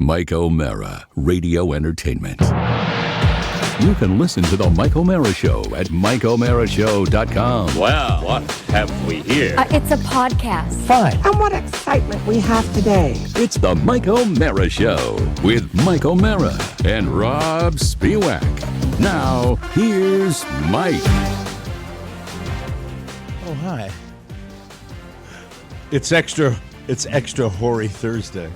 Mike O'Mara, Radio Entertainment. You can listen to The Mike O'Mara Show at MikeO'MaraShow.com. Well, what have we here? It's a podcast. Fine. And what excitement we have today. It's The Mike O'Mara Show with Mike O'Mara and Rob Spiewak. Now, here's Mike. Oh, hi. It's extra hoary Thursday.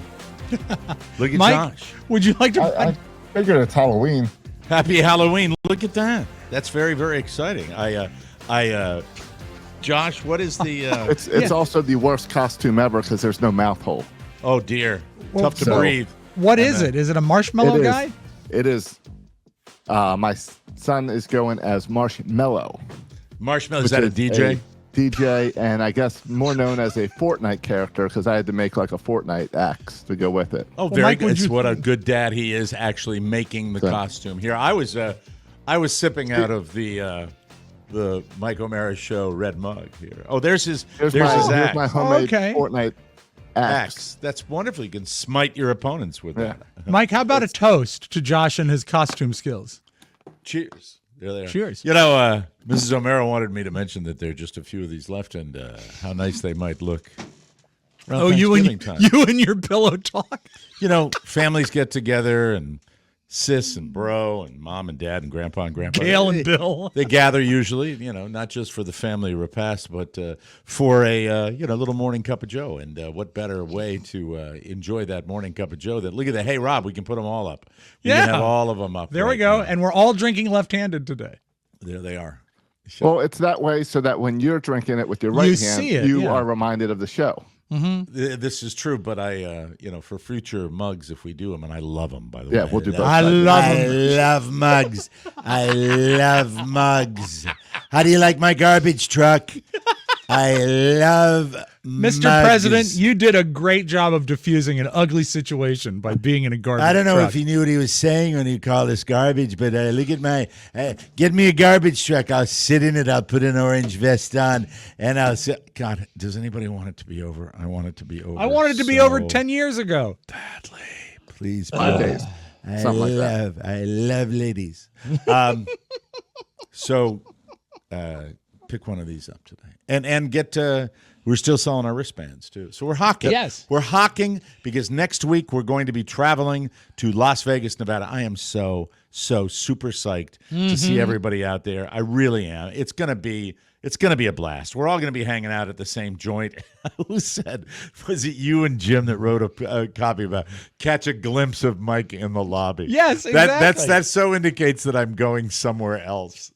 Look at Mike, Josh. would you like to... I figured it's Halloween. Happy Halloween. Look at that. That's very, very exciting. Josh, what is the... It's also the worst costume ever because there's no mouth hole. Oh, dear. Tough to breathe. What is it? Is it a marshmallow guy? It is. My son is going as Marshmallow. Marshmallow, is that a DJ? DJ, and I guess more known as a Fortnite character because I had to make like a Fortnite axe to go with it. Oh, very good. It's what a good dad he is, actually making the costume. Here, I was sipping out of the Mike O'Mara Show red mug here. Oh, there's his axe. Here's my homemade Fortnite axe. That's wonderful. You can smite your opponents with that. Mike, how about a toast to Josh and his costume skills? Cheers. There they are. Cheers. You know, Mrs. O'Mara wanted me to mention that there are just a few of these left and how nice they might look. You and your pillow talk. You know, families get together and sis and bro and mom and dad and grandpa and grandpa. Gail and Bill. They gather usually, you know, not just for the family repast, but for a little morning cup of joe. And what better way to enjoy that morning cup of joe than look at that. Hey, Rob, we can put them all up. We can have all of them up. There we go. Now. And we're all drinking left-handed today. There they are. Well, it's that way so that when you're drinking it with your right hand, you are reminded of the show. Mm-hmm. This is true, but I, for future mugs, if we do them, and I love them, by the way. Yeah, we'll do both. I love mugs. I love mugs. How do you like my garbage truck? I love Mr. mugs. President, you did a great job of diffusing an ugly situation by being in a garbage truck. I don't know if he knew what he was saying when he called us garbage, but look at my, get me a garbage truck. I'll sit in it. I'll put an orange vest on, and I'll sit. God, does anybody want it to be over? I want it to be over. I wanted it to be over 10 years ago. Badly. Please. 5 days. Something like that. I love ladies. So pick one of these up today. And get we're still selling our wristbands too. So we're hawking. Yes. We're hawking because next week we're going to be traveling to Las Vegas, Nevada. I am so super psyched to see everybody out there. I really am. It's gonna be a blast. We're all going to be hanging out at the same joint. Who said, was it you and Jim that wrote a copy about catch a glimpse of Mike in the lobby? Yes, exactly. That so indicates that I'm going somewhere else.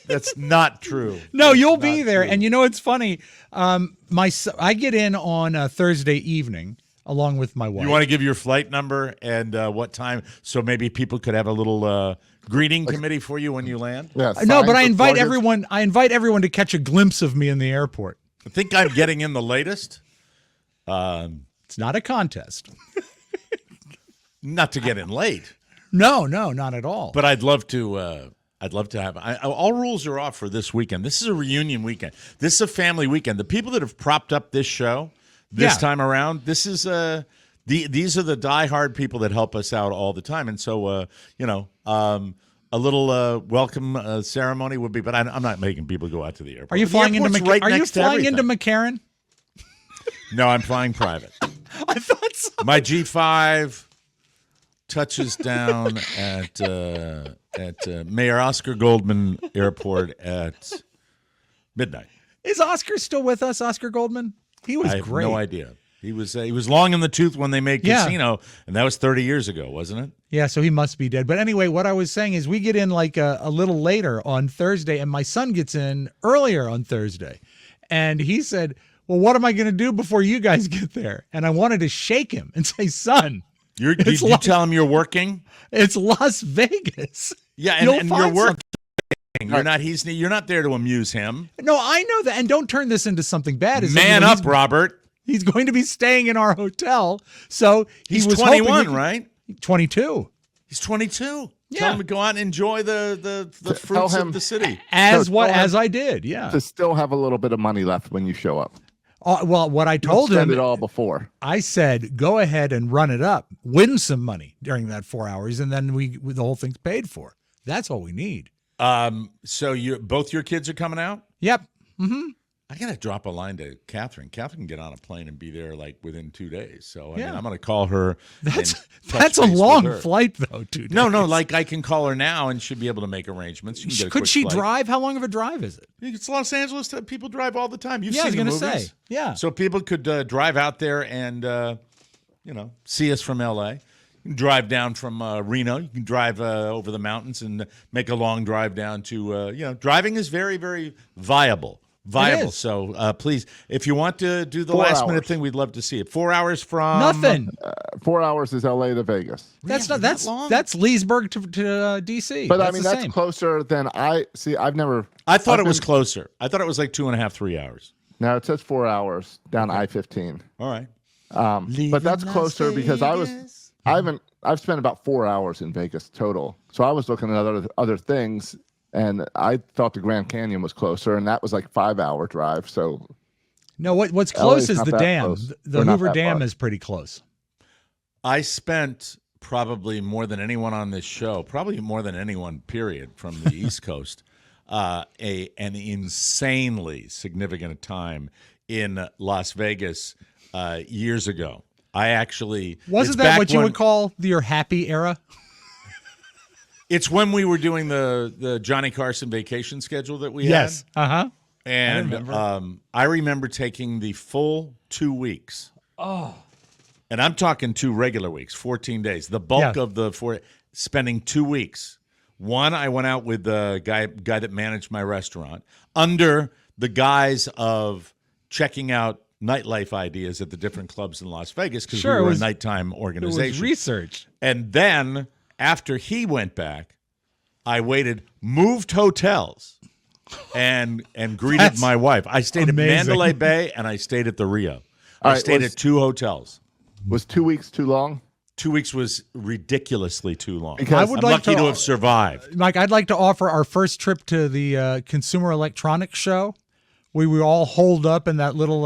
That's not true. No, you'll be there. True. And you know, it's funny. I get in on a Thursday evening along with my wife. You want to give your flight number and what time so maybe people could have a little greeting committee for you when you land? Yeah, no, but I invite everyone. I invite everyone to catch a glimpse of me in the airport. I think I'm getting in the latest. It's not a contest. Not to get in late. No, not at all. But I'd love to. I'd love to have. All rules are off for this weekend. This is a reunion weekend. This is a family weekend. The people that have propped up this show this time around, this is these are the diehard people that help us out all the time. And so, a little welcome ceremony would be. But I'm not making people go out to the airport. Are you flying into right Are you next flying to into McCarran? No, I'm flying private. I thought so. My G5 touches down at Mayor Oscar Goldman Airport at midnight. Is Oscar still with us, Oscar Goldman? He was great. I have no idea. He was long in the tooth when they made Casino, and that was 30 years ago, wasn't it? Yeah, so he must be dead. But anyway, what I was saying is we get in like a little later on Thursday, and my son gets in earlier on Thursday. And he said, well, what am I going to do before you guys get there? And I wanted to shake him and say, son, Did you tell him you're working? It's Las Vegas. Yeah, and you're working. You're not there to amuse him. No, I know that. And don't turn this into something bad. Man up, Robert. He's going to be staying in our hotel. So he's 21, right? 22. He's 22. Yeah. Tell him to go out and enjoy the fruits of the city. As I did, yeah. To still have a little bit of money left when you show up. Well, what I Don't told spend him, it all before. I said, go ahead and run it up, win some money during that 4 hours, and then the whole thing's paid for. That's all we need. So both your kids are coming out? Yep. Mm-hmm. I got to drop a line to Catherine. Catherine can get on a plane and be there like within 2 days. So I mean, I'm going to call her. That's touch a base with long her. flight, though, 2 days. No, like I can call her now and she'll be able to make arrangements. She can get a Could quick she flight. drive? How long of a drive is it? It's Los Angeles. People drive all the time. You've Yeah, I was seen the gonna movies. say, yeah. So people could drive out there and, see us from L.A. You can drive down from Reno. You can drive over the mountains and make a long drive down to, driving is very, very viable. is. So please, if you want to do the 4 last minute hours. thing, we'd love to see it. 4 hours from Nothing. 4 hours is LA to Vegas. That's Really? not. That's That long? that's Leesburg to DC. But that's I mean, the that's same. closer than I've never. I thought I've it was been- closer. I thought it was like 2.5, 3 hours. No, it says 4 hours down I-15. All right. But that's closer because I've spent about 4 hours in Vegas total. So I was looking at other things, and I thought the Grand Canyon was closer, and that was like 5 hour drive. So No, what's LA 's close is not the that dam. close. The Or not Hoover that Dam far. is pretty close. I spent probably more than anyone on this show, probably more than anyone, period, from the East Coast, an insanely significant time in Las Vegas years ago. Wasn't that what you would call your happy era? It's when we were doing the Johnny Carson vacation schedule that we Uh huh. had. And remember. I remember taking the full 2 weeks. Oh. And I'm talking 2 regular weeks, 14 days. The bulk Yeah. of the spending 2 weeks. One, I went out with the guy that managed my restaurant under the guise of checking out nightlife ideas at the different clubs in Las Vegas because Sure, we it were was- a nighttime It organization. was research. And then after he went back, I moved hotels, and greeted That's my wife. I stayed amazing. at Mandalay Bay and I stayed at the Rio. All I right, stayed was- at 2 hotels. was 2 weeks too long? 2 weeks was ridiculously too long. Because I would I'm like lucky to to have survived. Mike, I'd like to offer our first trip to the Consumer Electronics Show. We were all holed up in that little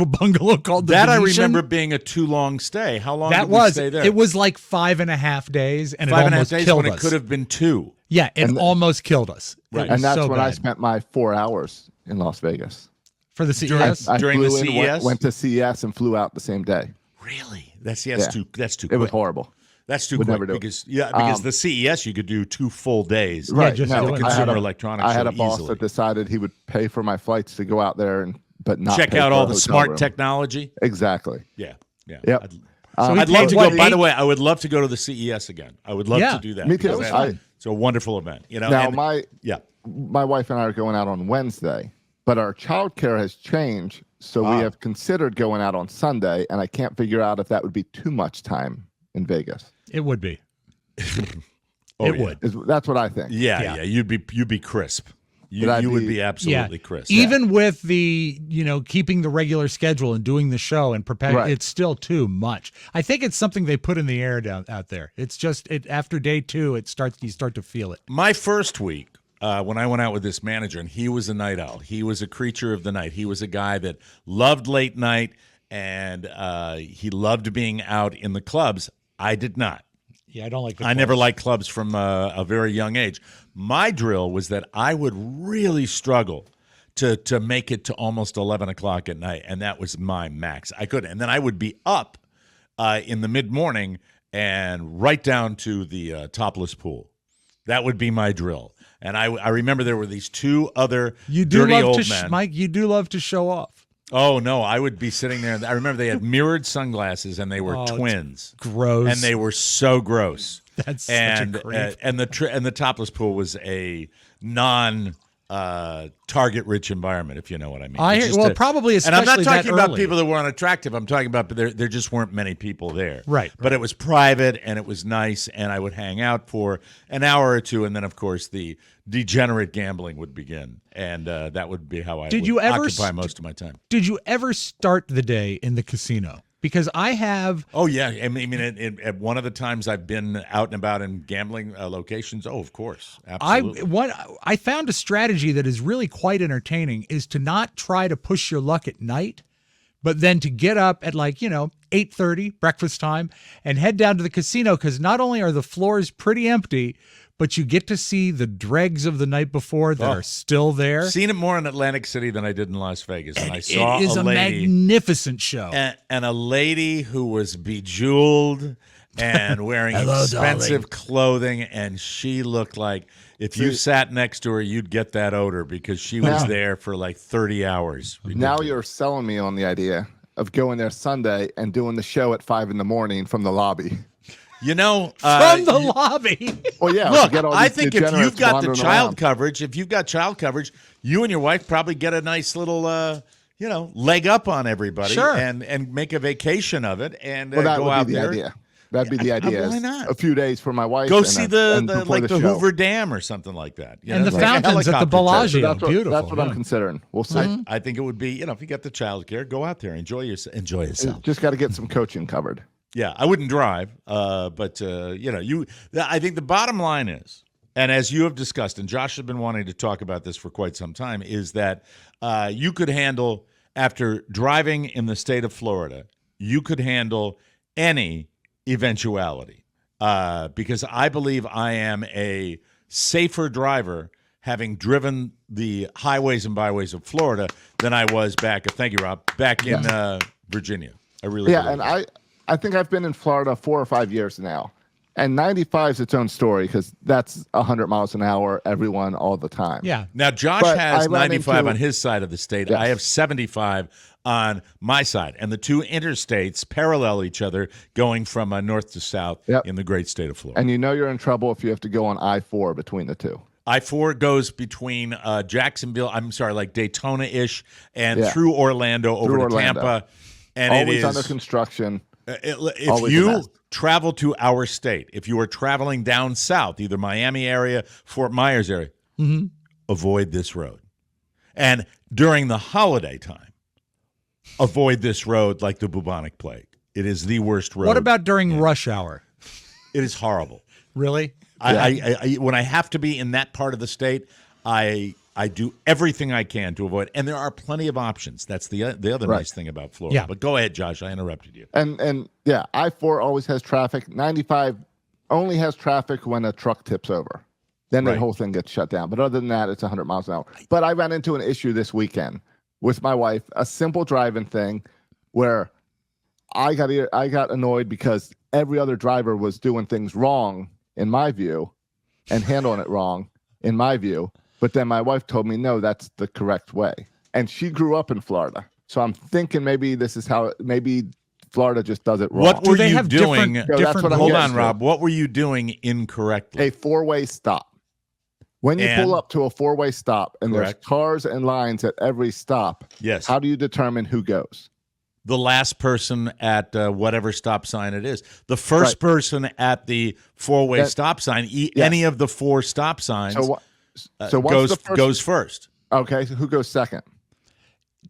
bungalow called the That I Venetian. remember being a too long stay. How long That did we was stay there? it was like 5.5 days, and 5.5 it almost days killed when us. it could have been 2. Yeah, it And almost killed us. Right. It was And that's so when I bad. spent my 4 hours in Las Vegas. For the CES. I During the flew in, CES? went to CES and flew out the same day. Really? That's Yeah. too quick. It was horrible. That's too Would quick never do it. because the CES you could do 2 full days. Right. just no, do it. I had Consumer a- electronics I had show a boss easily. that decided he would pay for my flights to go out there but not Check pay out for all a the hotel smart room. technology. Exactly. Yeah. Yep. So he I'd love paid, to what, go. By eight- the way, I would love to go to the CES again. I would love Yeah. to do that. Me too. because That was that- fun. It's a wonderful event. Now and- my wife and I are going out on Wednesday, but our childcare has changed, so we have considered going out on Sunday, and I can't figure out if that would be too much time in Vegas. It would be. Oh, it yeah. would. That's what I think. Yeah. You'd be crisp. Would I You would be- be absolutely crisp. Even with the, keeping the regular schedule and doing the show and prepare, Right. it's still too much. I think it's something they put in the air out there. It's just after day 2, you start to feel it. My first week, when I went out with this manager, and he was a night owl. He was a creature of the night. He was a guy that loved late night, and he loved being out in the clubs. I did not. Yeah, I don't like. I never liked clubs from a very young age. My drill was that I would really struggle to make it to almost 11 o'clock at night, and that was my max. I couldn't. And then I would be up in the mid-morning and right down to the topless pool. That would be my drill. And I remember there were these 2 other You do dirty love old to, men. Mike. You do love to show off. Oh, no, I would be sitting there. I remember they had mirrored sunglasses, and they were it's twins. Gross. And they were so gross. That's such and a creep. and the topless pool was a non target rich environment, if you know what I mean. I It's hear- just well, probably and I'm not especially talking that about early. people that were unattractive. I'm talking about there just weren't many people there. Right, But it was private and it was nice, and I would hang out for an hour or 2, and then of course the degenerate gambling would begin, and that would be how I Did would you ever occupy most of my time. Did you ever start the day in the casino? Because I have. Oh yeah, I mean, at one of the times I've been out and about in gambling locations. Oh, of course, absolutely. I found a strategy that is really quite entertaining is to not try to push your luck at night, But then to get up at 8:30, breakfast time, and head down to the casino, because not only are the floors pretty empty, but you get to see the dregs of the night before that are still there. Seen it more in Atlantic City than I did in Las Vegas. And I saw it is a magnificent show. And a lady who was bejeweled and wearing expensive clothing, and she looked like if you sat next to her, you'd get that odor because she was there for like 30 hours. Now you're selling me on the idea of going there Sunday and doing the show at 5 a.m. from the lobby. You know, from the lobby. Well, yeah. Look, I think if you've got the child coverage, you and your wife probably get a nice little, leg up on everybody, and make a vacation of it, and go out there. Idea. That'd be the idea. Why not? A few days for my wife. Go see the Hoover Dam or something like that. And the fountains at the Bellagio. Beautiful. That's what I'm considering. We'll see. I think it would be, if you get the child care, go out there, enjoy yourself. Just got to get some coaching covered. Yeah, I wouldn't drive, but I think the bottom line is, and as you have discussed, and Josh has been wanting to talk about this for quite some time, is that you could handle, after driving in the state of Florida, you could handle any eventuality, because I believe I am a safer driver having driven the highways and byways of Florida than I was back in Virginia. I really and I think I've been in Florida 4 or 5 years now, and 95 is its own story because that's 100 miles an hour, everyone, all the time. Yeah. Now, Josh has 95 on his side of the state. Yes. I have 75 on my side, and the two interstates parallel each other going from north to south in the great state of Florida. And you're in trouble if you have to go on I-4 between the two. I-4 goes between Jacksonville, like Daytona-ish, and through Orlando to Tampa. And always it is under construction. If you travel to our state, if you are traveling down south, either Miami area, Fort Myers area, avoid this road. And during the holiday time, avoid this road like the bubonic plague. It is the worst road. What about during rush hour? It is horrible. Really? I when I have to be in that part of the state, I do everything I can to avoid, and there are plenty of options. That's the other nice thing about Florida. Yeah. But go ahead, Josh. I interrupted you. And I-4 always has traffic. 95 only has traffic when a truck tips over. Then the whole thing gets shut down. But other than that, it's 100 miles an hour. But I ran into an issue this weekend with my wife, a simple driving thing where I got annoyed because every other driver was doing things wrong, in my view, and handling it wrong, in my view. But then my wife told me, no, that's the correct way. And she grew up in Florida. So I'm thinking maybe Florida just does it wrong. What were you doing? Hold on, Rob. What were you doing incorrectly? A four-way stop. When you pull up to a four-way stop and there's cars and lines at every stop, how do you determine who goes? The last person at whatever stop sign it is. The first person at the four-way stop sign, any of the four stop signs, goes first. Okay, so who goes second?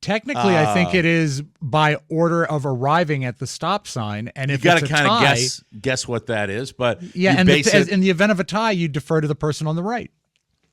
Technically, I think it is by order of arriving at the stop sign, and if you got to kind of guess what that is, but in the event of a tie, you defer to the person on the right.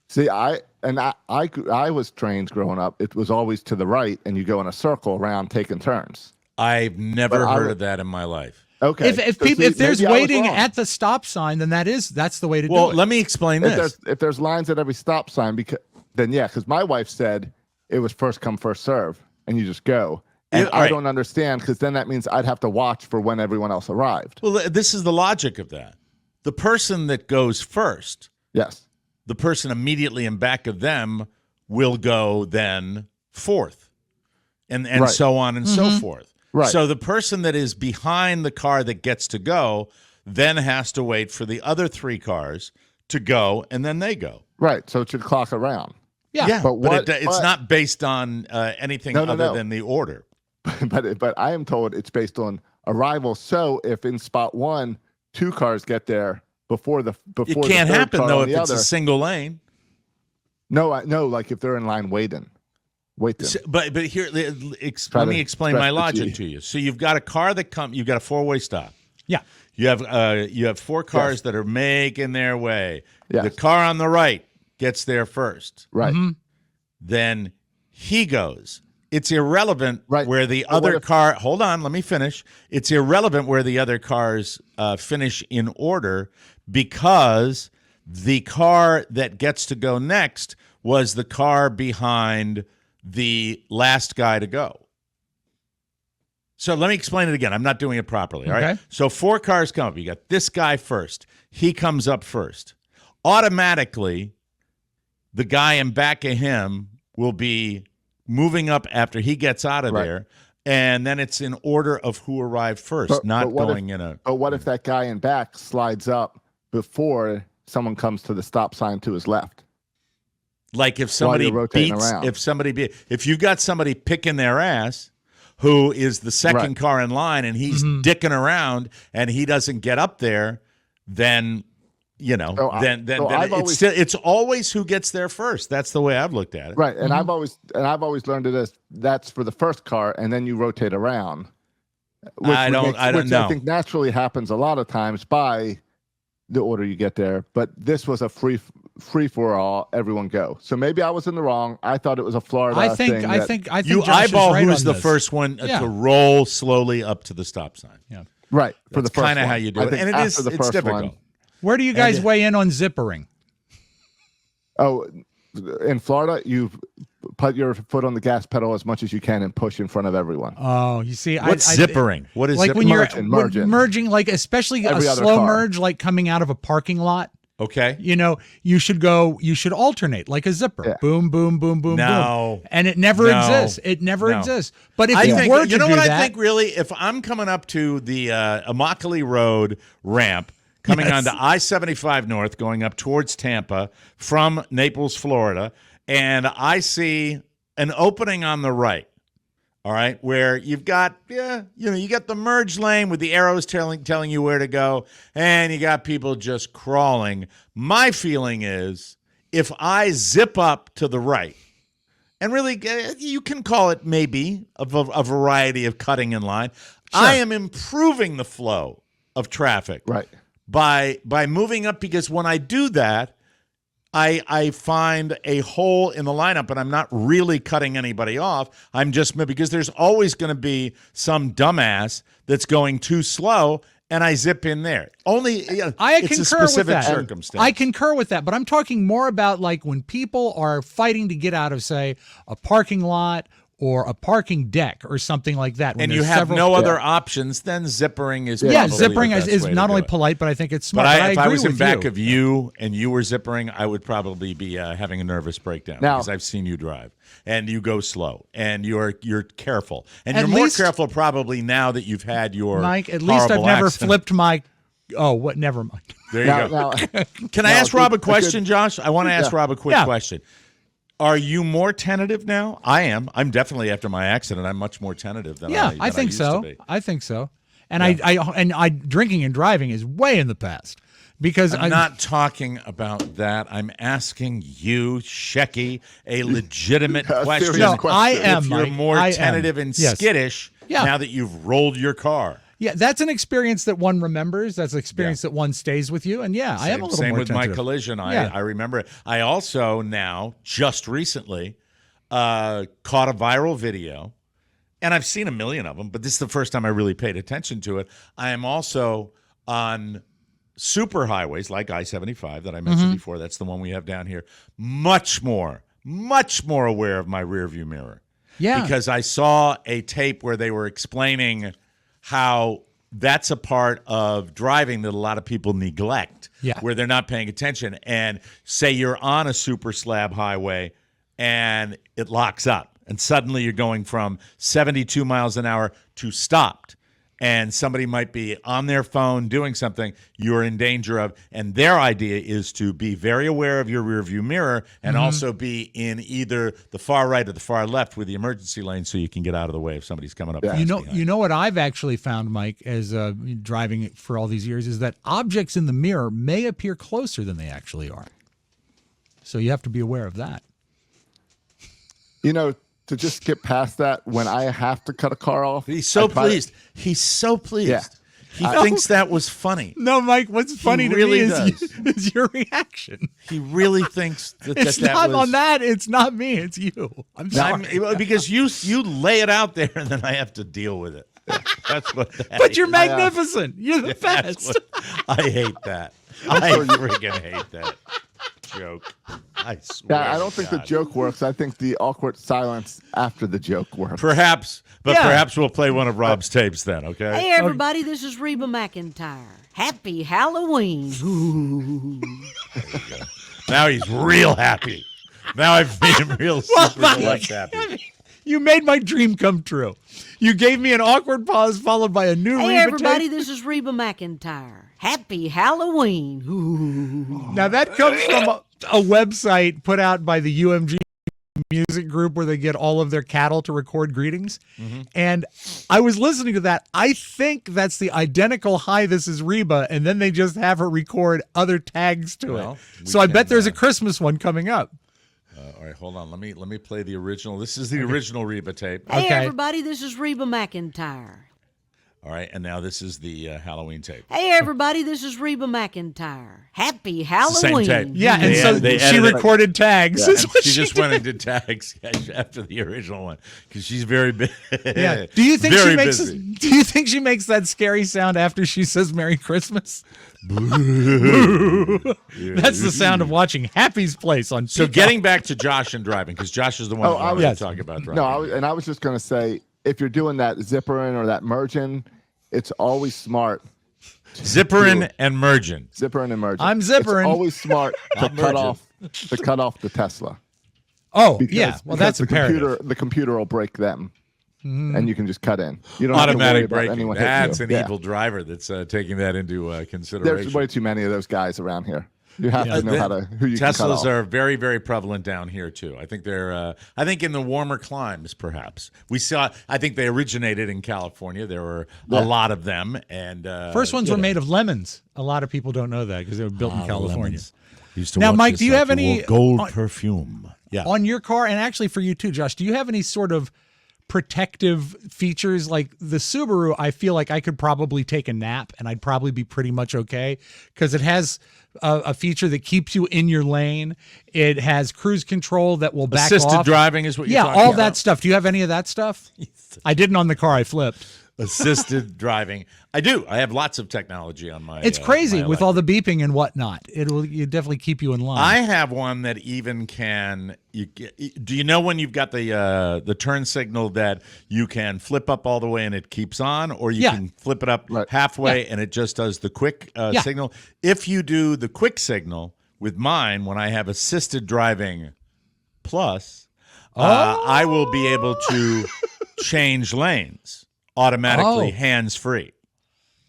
See, I was trained growing up. It was always to the right, and you go in a circle around taking turns. I've never heard of that in my life. Okay, if there's waiting at the stop sign, then that's the way to do it. Well, let me explain this. If there's lines at every stop sign, because my wife said it was first come first serve, and you just go. And I don't understand, because then that means I'd have to watch for when everyone else arrived. Well, this is the logic of that. The person that goes first, the person immediately in back of them will go then fourth, and so on and so forth. Right. So the person that is behind the car that gets to go then has to wait for the other three cars to go, and then they go. Right. So it should clock around. Yeah. But it's not based on anything other than the order. But I am told it's based on arrival. So if in spot 1, 2 cars get there before it can't happen though if it's a single lane. No, like if they're in line waiting. But here, let me explain my logic to you. So you've got a car you've got a four-way stop. Yeah. You have 4 cars that are making their way. Yes. The car on the right gets there first. Right. Then he goes. it's irrelevant Right. where the But what other if- car. Hold on, let me finish. It's irrelevant where the other cars finish in order because the car that gets to go next was the car behind the last guy to go. So let me explain it again. I'm not doing it properly. All right. Okay. So 4 cars come up. You got this guy first. He comes up first. Automatically, the guy in back of him will be moving up after he gets out of Right. there. And then it's in order of who arrived first, not what going if, in a. But what if that guy in back slides up before someone comes to the stop sign to his left? Like if somebody you're rotating beats, around. if you've got somebody picking their ass who is the second Right. car in line and he's dicking around and he doesn't get up there, then it's always who gets there first. That's the way I've looked at it. Right, and I've always learned it as that's for the first car, and then you rotate around. Which I don't know. I think naturally happens a lot of times by the order you get there. But this was a free for all, everyone go. So maybe I was in the wrong. I thought it was a Florida thing. I think You Josh is eyeball right who's on the this. first one Yeah. to roll slowly up to the stop sign. Yeah. Right for That's the first kind of one. how you do I it, think and after the it's first difficult. one- Where do you guys weigh in on zippering? Oh, in Florida, you put your foot on the gas pedal as much as you can and push in front of everyone. Oh, you see, What's zippering? What is like zippering? when you're Merging. merging, like especially Every a other slow car. merge, like coming out of a parking lot. Okay. You should alternate like a zipper. Yeah. Boom, boom, boom, boom, No. boom. And it never No. exists. It never No. exists. But if I you think, were to you know do what that, I think really? If I'm coming up to the Immokalee Road ramp, coming Yes. onto I-75 North, going up towards Tampa from Naples, Florida, and I see an opening on the right, all right, where you've got, you got the merge lane with the arrows telling you where to go, and you got people just crawling. My feeling is if I zip up to the right, and really, you can call it maybe a variety of cutting in line. I am improving the flow of traffic Right. by moving up, because when I do that, I find a hole in the lineup, and I'm not really cutting anybody off. I'm just, because there's always going to be some dumbass that's going too slow, and I zip in there. Only I it's concur a specific with that. circumstance. I concur with that, but I'm talking more about like when people are fighting to get out of, say, a parking lot or a parking deck or something like that. when and you there's have several- no other options, then zippering is Yeah, probably zippering the best is way to not do only it. polite, but I think it's smart. But I if I agree was in with back you. of you and you were zippering, I would probably be having a nervous breakdown Now- because I've seen you drive, and you go slow, and you're careful, and At you're more least- careful probably now that you've had your Mike, at least I've horrible never accident. flipped my. Oh, what? Never mind. There you Now, go. now, Can I now, ask Rob a good- question, Josh? I want to ask Yeah. Rob a quick Yeah. question. Are you more tentative now? I am. I'm definitely, after my accident, I'm much more tentative than Yeah, than I think used so. to be. I think so. And I drinking and driving is way in the past because I'm not talking about that. I'm asking you, Shecky, a legitimate A question. serious No, question. I am. If you're Mike, more I am. tentative and Yes. skittish Yeah. now that you've rolled your car. Yeah, that's an experience that one remembers. That's an experience that one stays with you. And yeah, I am a little Same more with tentative. my collision. Yeah. I remember it. I also now, just recently, caught a viral video, and I've seen a million of them, but this is the first time I really paid attention to it. I am also on super highways like I-75 that I mentioned before. That's the one we have down here. Much more aware of my rearview mirror. Yeah. Because I saw a tape where they were explaining how that's a part of driving that a lot of people neglect, Yeah. where they're not paying attention. And say you're on a super slab highway and it locks up, and suddenly you're going from 72 miles an hour to stopped, and somebody might be on their phone doing something you're in danger of. And their idea is to be very aware of your rearview mirror and also be in either the far right or the far left with the emergency lane so you can get out of the way if somebody's coming up. Yeah. fast You know, behind. you know what I've actually found, Mike, as driving for all these years, is that objects in the mirror may appear closer than they actually are. So you have to be aware of that. You know, to just get past that, when I have to cut a car off, He's so I try to- pleased. He's so pleased. Yeah. He thinks that was funny. No, Mike, what's funny to really me does. is your reaction. He really thinks that It's that not was on that. It's not me. It's you. I'm sorry. because you lay it out there and then I have to deal with it. That's what that But you're is. magnificent. You're the That's best. what- I hate that. I freaking hate that joke. I swear. Yeah, I don't think the joke works. I think the awkward silence after the joke works. Perhaps, but Yeah. perhaps we'll play one of Rob's tapes then, okay? Hey, everybody, this is Reba McEntire. Happy Halloween. Now he's real happy. Now I've made him real super deluxe happy. You made my dream come true. You gave me an awkward pause followed by a new Hey, Reba everybody, tape. this is Reba McEntire. Happy Halloween. Now that comes from a website put out by the UMG music group where they get all of their cattle to record greetings. And I was listening to that. I think that's the identical "Hi, this is Reba," and then they just have her record other tags to Well, it. So I bet there's a Christmas one coming up. All right, hold on. Let me play the original. This is the original Reba tape. Hey, Okay. everybody, this is Reba McEntire. All right, and now this is the Halloween tape. Hey, everybody, this is Reba McEntire. Happy It's the same Halloween. tape. Yeah, and They so they she edited it. recorded tags. Is And what she just went and did tags after the original one because she's very big. Yeah. Do you think very she makes? busy. Do you think she makes that scary sound after she says "Merry Christmas"? That's the sound of watching Happy's Place on. So Peacock. getting back to Josh and driving, because Josh is the one Oh, that I wanted was- to Yes. talk about driving. No, I was just going to say, if you're doing that zipper in or that merge in, it's always smart. Zippering and merging. Zipper in and merge. I'm zippering. It's always smart to I'm cut off the Tesla. Oh, Because, yeah. Well, because that's the imperative. the computer will break them, and you can just cut in. You don't have to worry Automatic about braking. anyone hitting That's you. an evil driver that's taking that into consideration. There's way too many of those guys around here. You have to know who you can cut Teslas off. are very, very prevalent down here too. I think they're. I think in the warmer climes, perhaps we saw. I think they originated in California. There were a lot of them, and First ones were made of lemons. A lot of people don't know that because they were built in California. lemons. Used to Now, watch Mike, this do you like have any- wore gold on- perfume? Yeah. On your car, and actually for you too, Josh, do you have any sort of protective features? Like the Subaru, I feel like I could probably take a nap and I'd probably be pretty much okay because it has a feature that keeps you in your lane. It has cruise control that will back Assisted off. driving is what you're Yeah, talking all about? that stuff. Do you have any of that stuff? I didn't on the car I flipped. Assisted driving. I do. I have lots of technology on my. It's crazy my with all the beeping and whatnot. You definitely keep you in line. I have one that even can. Do you know when you've got the turn signal that you can flip up all the way and it keeps on, or you can flip it up halfway and it just does the quick signal? If you do the quick signal with mine, when I have assisted driving plus, I will be able to change lanes automatically, hands free.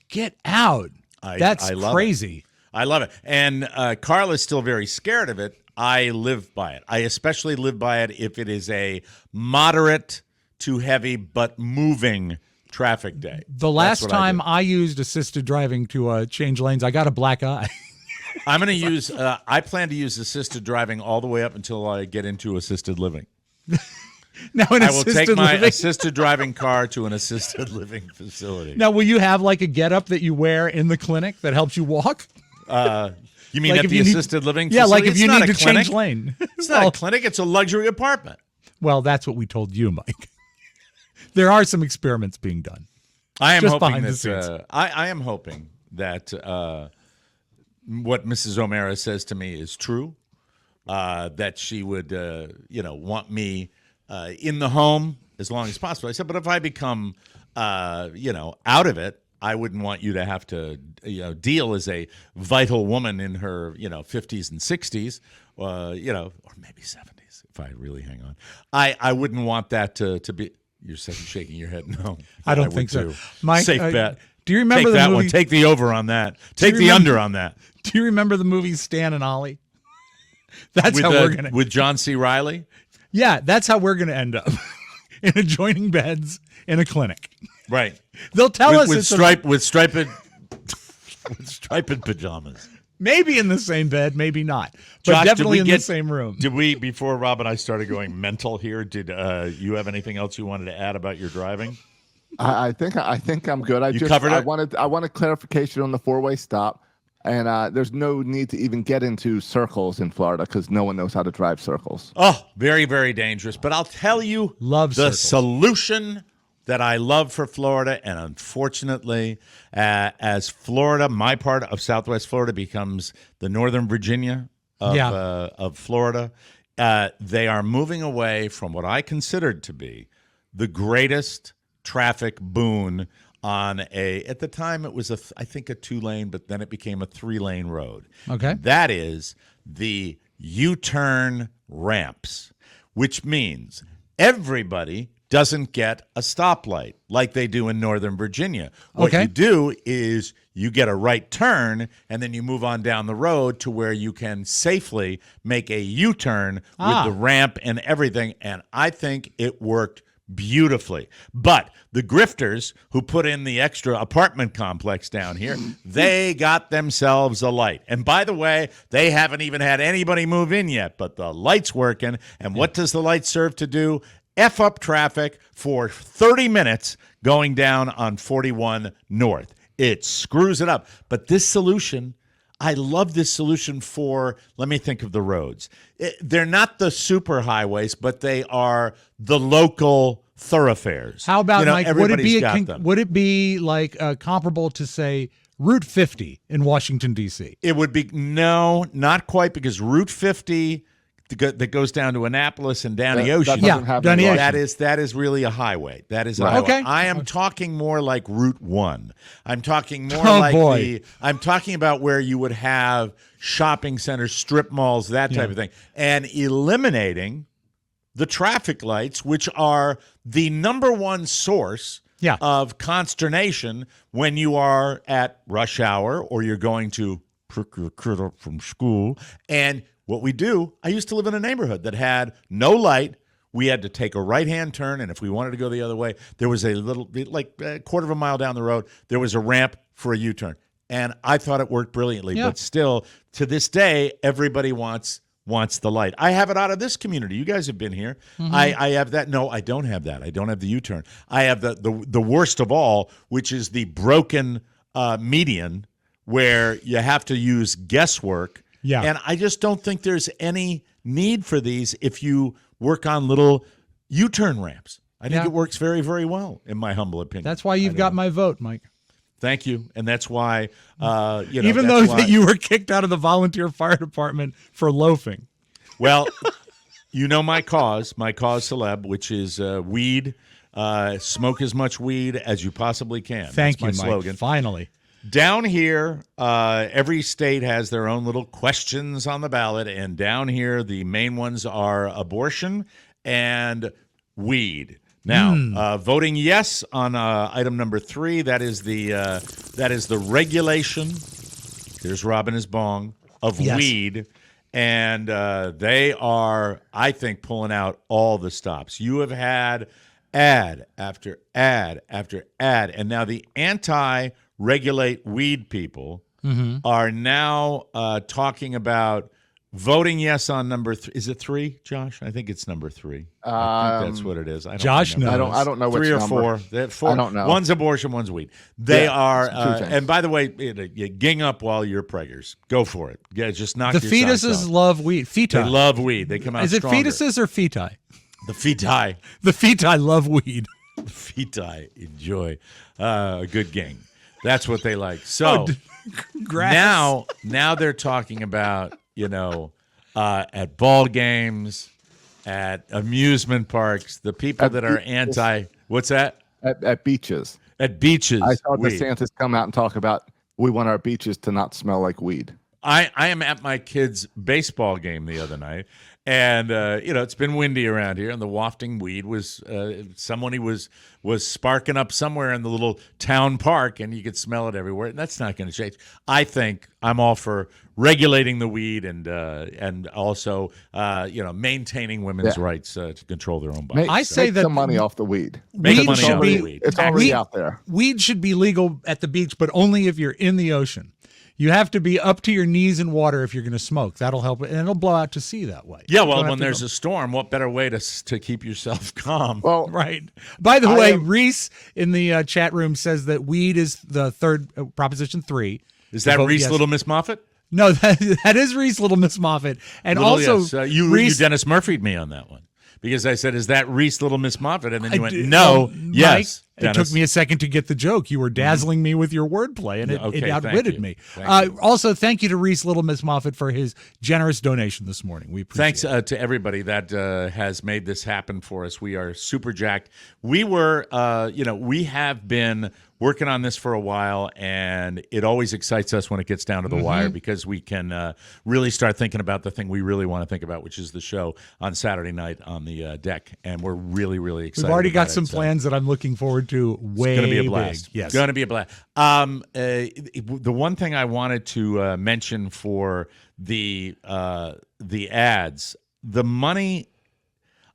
Get out. That's I love crazy. I love it. And Carla's still very scared of it. I live by it. I especially live by it if it is a moderate to heavy but moving traffic day. The last That's what time do. I used assisted driving to change lanes, I got a black eye. I'm going to use, I plan to use assisted driving all the way up until I get into assisted living. Now, I will take my assisted driving car to an assisted living facility. Now, will you have like a getup that you wear in the clinic that helps you walk? You mean Like at if the you need- assisted living Yeah, facility? like if It's you not need a to clinic. change lane. It's not a clinic. It's a luxury apartment. Well, that's what we told you, Mike. There are some experiments being done. I am Just hoping behind the that scenes. I am hoping that what Mrs. O'Mara says to me is true. That she would, want me in the home as long as possible. I said, but if I become, out of it, I wouldn't want you to have to, deal as a vital woman in her, 50s and 60s, or maybe 70s if I really hang on. I wouldn't want that to be. You're shaking your head. No, I don't would think so. too. Mike, Safe bet. do you remember Take the that movie? one? Take the over on that. Take you the remember- under on that. Do you remember the movie Stan and Ollie? That's With, how we're gonna. with John C. Reilly. Yeah, that's how we're gonna end up in adjoining beds in a clinic. Right. They'll tell us with it's striped pajamas. maybe in the same bed, maybe not, but Josh, did definitely we in get- the same room. Did we, before Rob and I started going mental here, did you have anything else you wanted to add about your driving? I think I'm good. You covered it? I wanted clarification on the 4-way stop. And there's no need to even get into circles in Florida because no one knows how to drive circles. Oh, very, very dangerous. But I'll tell you the circles. solution that I love for Florida. And unfortunately, as Florida, my part of Southwest Florida becomes the Northern Virginia of Florida, they are moving away from what I considered to be the greatest traffic boon on at the time it was I think a 2-lane, but then it became a 3-lane road. Okay. That is the U-turn ramps, which means everybody doesn't get a stoplight like they do in Northern Virginia. What you do is you get a right turn, and then you move on down the road to where you can safely make a U-turn with the ramp and everything, and I think it worked beautifully. But the grifters who put in the extra apartment complex down here, they got themselves a light. And by the way, they haven't even had anybody move in yet, but the light's working. And what does the light serve to do? F up traffic for 30 minutes going down on 41 North. It screws it up. But this solution, I love this solution for, let me think of the roads. They're not the super highways, but they are the local thoroughfares. How about, Mike, would it be like comparable to, say, Route 50 in Washington, D.C.? It would be, no, not quite, because Route 50 that goes down to Annapolis and down the ocean. That is really a highway. That is a highway. Okay. I am talking more like Route 1. I'm talking more I'm talking about where you would have shopping centers, strip malls, that type of thing, and eliminating the traffic lights, which are the number one source of consternation when you are at rush hour or you're going to pick your kid up from school. And what we do, I used to live in a neighborhood that had no light. We had to take a right-hand turn, and if we wanted to go the other way, there was a little, like a quarter of a mile down the road, there was a ramp for a U-turn. And I thought it worked brilliantly, but still, to this day, everybody wants the light. I have it out of this community. You guys have been here. Mm-hmm. I have that. No, I don't have that. I don't have the U-turn. I have the worst of all, which is the broken median where you have to use guesswork. Yeah. And I just don't think there's any need for these if you work on little U-turn ramps. I think it works very, very well, in my humble opinion. That's why you've got my vote, Mike. Thank you. And that's why, even though that you were kicked out of the volunteer fire department for loafing. Well, you know my cause celeb, which is weed. Smoke as much weed as you possibly can. Thank you, my slogan. Mike. Finally. Down here, every state has their own little questions on the ballot, and down here, the main ones are abortion and weed. Now, voting yes on item number 3. That is the regulation. Here's Robin his bong of weed, and they are, I think, pulling out all the stops. You have had ad after ad after ad, and now the anti-regulate weed people are now talking about voting yes on number 3. Is it 3, Josh? I think it's number 3. I think that's what it is. Josh knows. I don't know which 3 or number. 4. 4. I don't know. One's abortion, one's weed. They are, and by the way, you ging up while you're preggers. Go for it. Yeah, just knock the your socks fetuses off. love weed. Feti. They love weed. They come out Is it stronger. fetuses or feti? The feti. The feti love weed. The feti enjoy a good gang. That's what they like. So now they're talking about, at ball games, at amusement parks, the people that are anti. What's that? At beaches. At beaches. I saw DeSantis come out and talk about we want our beaches to not smell like weed. I am at my kid's baseball game the other night, and it's been windy around here, and the wafting weed was someone was sparking up somewhere in the little town park, and you could smell it everywhere. And that's not going to change. I think I'm all for regulating the weed and also maintaining women's rights to control their own bodies. I say that some money off the weed. Make money off the weed. It's already out there. Weed should be legal at the beach, but only if you're in the ocean. You have to be up to your knees in water if you're going to smoke. That'll help, and it'll blow out to sea that way. Yeah, well, when there's a storm, what better way to keep yourself calm? Well, Right. By the way, Reese in the chat room says that weed is the third, Proposition 3. Is that Vote Reese yes. Little Miss Moffat? No, that is Reese Little Miss Moffat. And also, yes. You Reese, Dennis Murphy'd me on that one. Because I said, is that Reese Little Miss Moffat? And then you went, did- no, Mike, yes, it Dennis. took me a second to get the joke. You were dazzling me with your wordplay, and it Okay, outwitted thank you. me. Thank you. Also, thank you to Reese Little Miss Moffat for his generous donation this morning. We appreciate Thanks it. to everybody that has made this happen for us. We are super jacked. We were, we have been working on this for a while, and it always excites us when it gets down to the wire because we can really start thinking about the thing we really want to think about, which is the show on Saturday night on the deck. And we're really, really excited. We've already got about some it, so. plans that I'm looking forward to. Way It's going to be a big. blast. Yes. Going to be a blast. The one thing I wanted to mention for the ads, the money,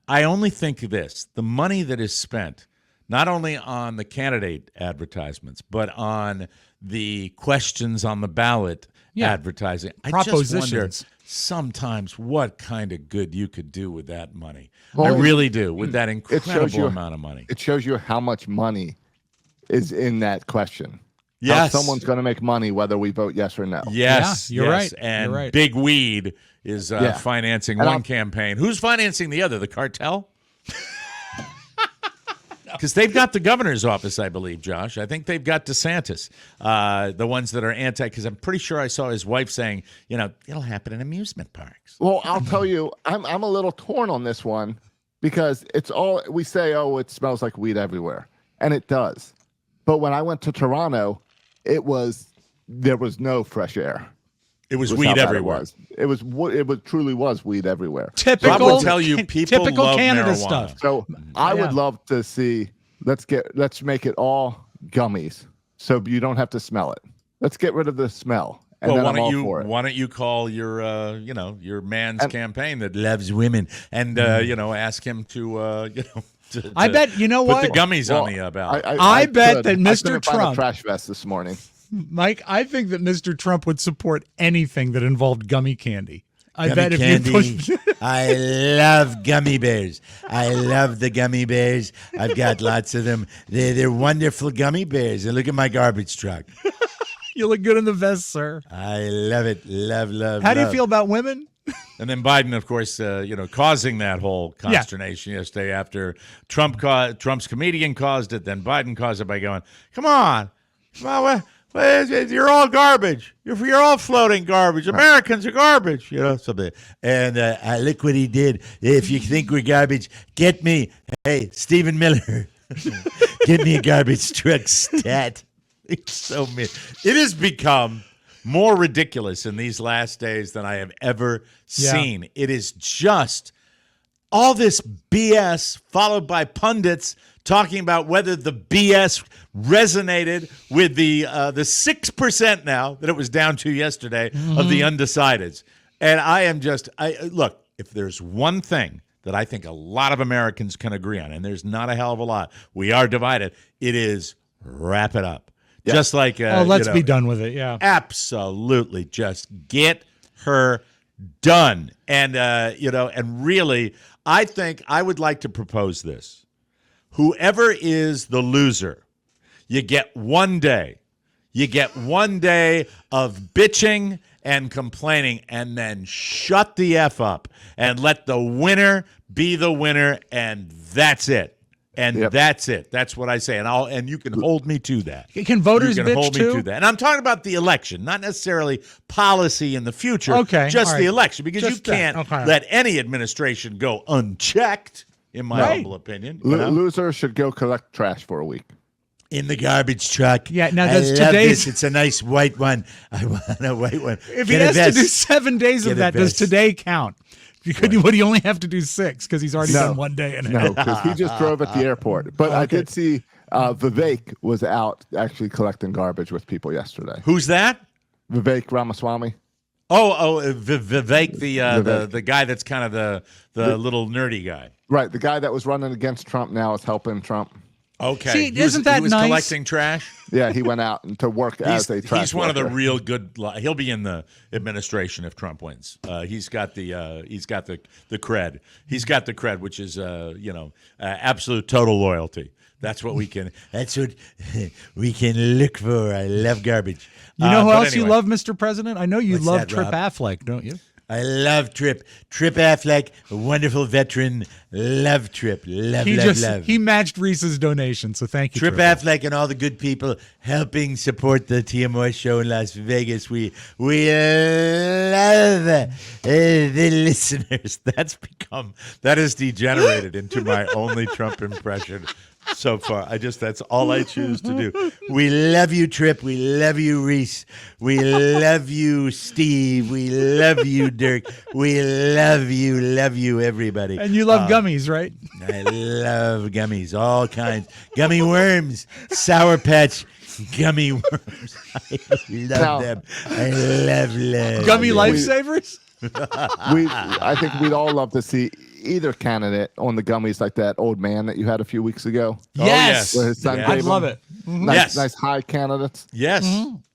I only think this, the money that is spent not only on the candidate advertisements, but on the questions on the ballot advertising. I just wonder Propositions. sometimes what kind of good you could do with that money. Well, I really do, with that it shows incredible you amount of money. It shows you how much money is in that question. Yes. How someone's going to make money whether we vote yes or no. Yes, Yeah, you're yes. right. And You're right. Big Weed is financing And one I'll- campaign. Who's financing the other? The cartel? Because they've got the governor's office, I believe, Josh. I think they've got DeSantis, the ones that are anti. Because I'm pretty sure I saw his wife saying, it'll happen in amusement parks. Well, I'll tell you, I'm a little torn on this one because it's all we say. Oh, it smells like weed everywhere, and it does. But when I went to Toronto, there was no fresh air. It was How weed bad everywhere. It was truly was weed everywhere. Typical, Rob will tell you people typical love Canada marijuana. stuff. So I Yeah. would love to see. Let's make it all gummies, so you don't have to smell it. Let's get rid of the smell, and then I'm all for it. Why don't you call your your man's campaign that loves women and ask him to I bet you know put what, the gummies on the ballot. I bet could. that I Mr. couldn't find Trump- a trash vest this morning. Mike. I think that Mr. Trump would support anything that involved gummy candy. I Gummy bet if candy. you push. I love gummy bears. I love the gummy bears. I've got lots of them. They're wonderful gummy bears. And look at my garbage truck. You look good in the vest, sir. I love it. Love. How do you feel about women? And then Biden, of course, causing that whole consternation yesterday after Trump's comedian caused it. Then Biden caused it by going, "Come on, you're all garbage. You're all floating garbage. Americans are garbage." Something. And look what he did. If you think we're garbage, get me. Hey, Stephen Miller. Get me a garbage truck stat. It's so mean. It has become more ridiculous in these last days than I have ever seen. It is just all this BS followed by pundits talking about whether the BS resonated with the 6% now that it was down to yesterday of the undecideds. And I am look, if there's one thing that I think a lot of Americans can agree on, and there's not a hell of a lot, we are divided, it is wrap it up. Yeah. Just like let's be done with it. Yeah, absolutely. Just get her done. And and really, I think I would like to propose this. Whoever is the loser, you get 1 day. You get 1 day of bitching and complaining, and then shut the F up and let the winner be the winner, and that's it. And that's it. That's what I say. And you can hold me to that. Can voters you can bitch hold too? me to that. And I'm talking about the election, not necessarily policy in the future. Okay, just all the right. election, because Just you can't that. Okay. let any administration go unchecked, in my humble opinion. Losers should go collect trash for a week. In the garbage truck. Yeah, now I that's love today's- this. It's a nice white one. I want a white one. If he Get a has to vest. do 7 days Get of a that, does vest. today count? Would he only have to do 6 because he's already done 1 day in it? No, because he just drove at the airport. But I did see Vivek was out actually collecting garbage with people yesterday. Who's that? Vivek Ramaswamy. Vivek, the guy that's kind of the little nerdy guy. Right, the guy that was running against Trump now is helping Trump. Okay. See, He was- isn't that he was nice? collecting trash? Yeah, he went out to work as a trash He's one of the worker. real good. He'll be in the administration if Trump wins. He's got the cred. He's got the cred, which is absolute total loyalty. That's what we can. That's what we can look for. I love garbage. You know who but else you anyway. love, Mr. President? I know you What's love that, Trip Rob? Affleck, don't you? I love Trip. Trip Affleck, a wonderful veteran. Love Trip. Love. He matched Reese's donation, so thank you, Trip Affleck and all the good people helping support the TMY show in Las Vegas. We love the listeners. That has degenerated into my only Trump impression so far. That's all I choose to do. We love you, Trip. We love you, Reese. We love you, Steve. We love you, Dirk. We love you, everybody. And you love gummies, right? I love gummies, all kinds. Gummy worms, Sour Patch, gummy worms. I love them. I love Gummy them. lifesavers? I think we'd all love to see either candidate on the gummies, like that old man that you had a few weeks ago. Yes. Where his son Yeah. gave I'd love him it. Yes. nice high candidates. Yes.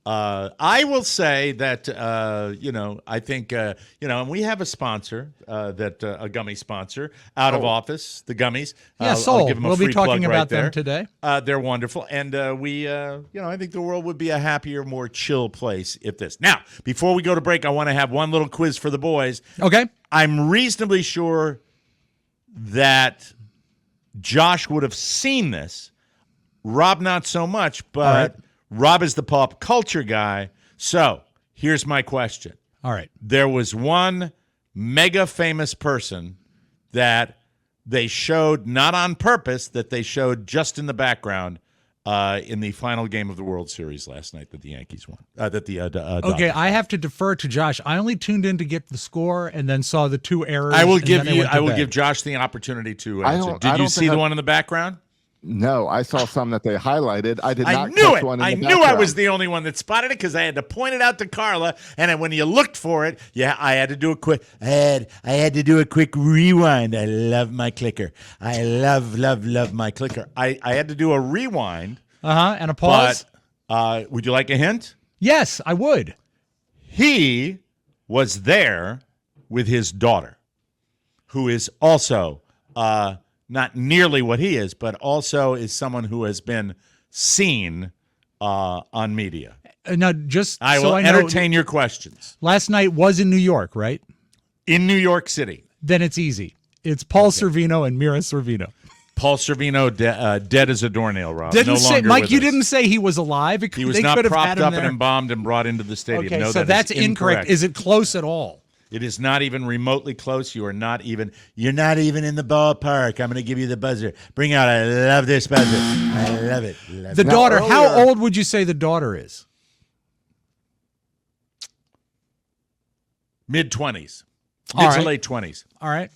I will say that, I think, and we have a sponsor, a gummy sponsor out of office, the gummies. Yeah, I'll Soul. give them a We'll be free talking plug about right them there. today. They're wonderful. And I think the world would be a happier, more chill place if this. Now, before we go to break, I want to have one little quiz for the boys. Okay. I'm reasonably sure that Josh would have seen this. Rob, not so much, but All right. Rob is the pop culture guy. So here's my question. All right. There was one mega famous person that they showed, not on purpose, that they showed just in the background in the final game of the World Series last night that the Yankees won. Okay, Dodgers. I have to defer to Josh. I only tuned in to get the score and then saw the two errors. I will and then went to I will bed. give Josh the opportunity to I answer. don't- Did I you don't see think the I- one in the background? No, I saw some that they highlighted. I did I not knew catch it. one in I the knew I background. was the only one that spotted it because I had to point it out to Carla. And then when you looked for it, I had to do a quick. I had to do a quick rewind. I love my clicker. I love my clicker. I had to do a rewind. And a pause. But would you like a hint? Yes, I would. He was there with his daughter, who is also not nearly what he is, but also is someone who has been seen on media. Now, just I so will I know, entertain your questions. last night was in New York, right? In New York City, Then it's easy. It's Paul Servino and Mira Servino. Paul Servino dead as a doornail, Rob. Didn't no say, longer Mike, with you us. didn't say he was alive. He was they not could have propped had him up there. and embalmed and brought into the stadium. Okay, No, so that that's is incorrect. Is it close at all? It is not even remotely close. You are not even. You're not even in the ballpark. I'm going to give you the buzzer. Bring out. I love this buzzer. I love it. The Now, daughter, how earlier- old would you say the daughter is? Mid-20s. All Mid to right. late 20s. All right.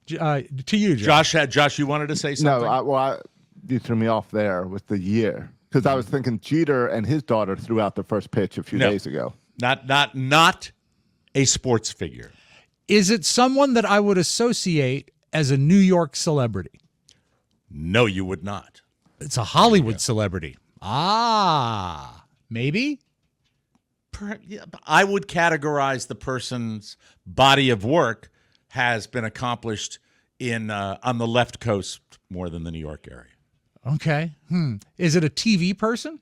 To you, Josh. Josh, you wanted to say something? No, you threw me off there with the year because I was thinking Jeter and his daughter threw out the first pitch a few No. days ago. Not a sports figure. Is it someone that I would associate as a New York celebrity? No, you would not. It's a Hollywood celebrity. Ah, maybe? I would categorize the person's body of work has been accomplished in on the left coast more than the New York area. Okay. Is it a TV person?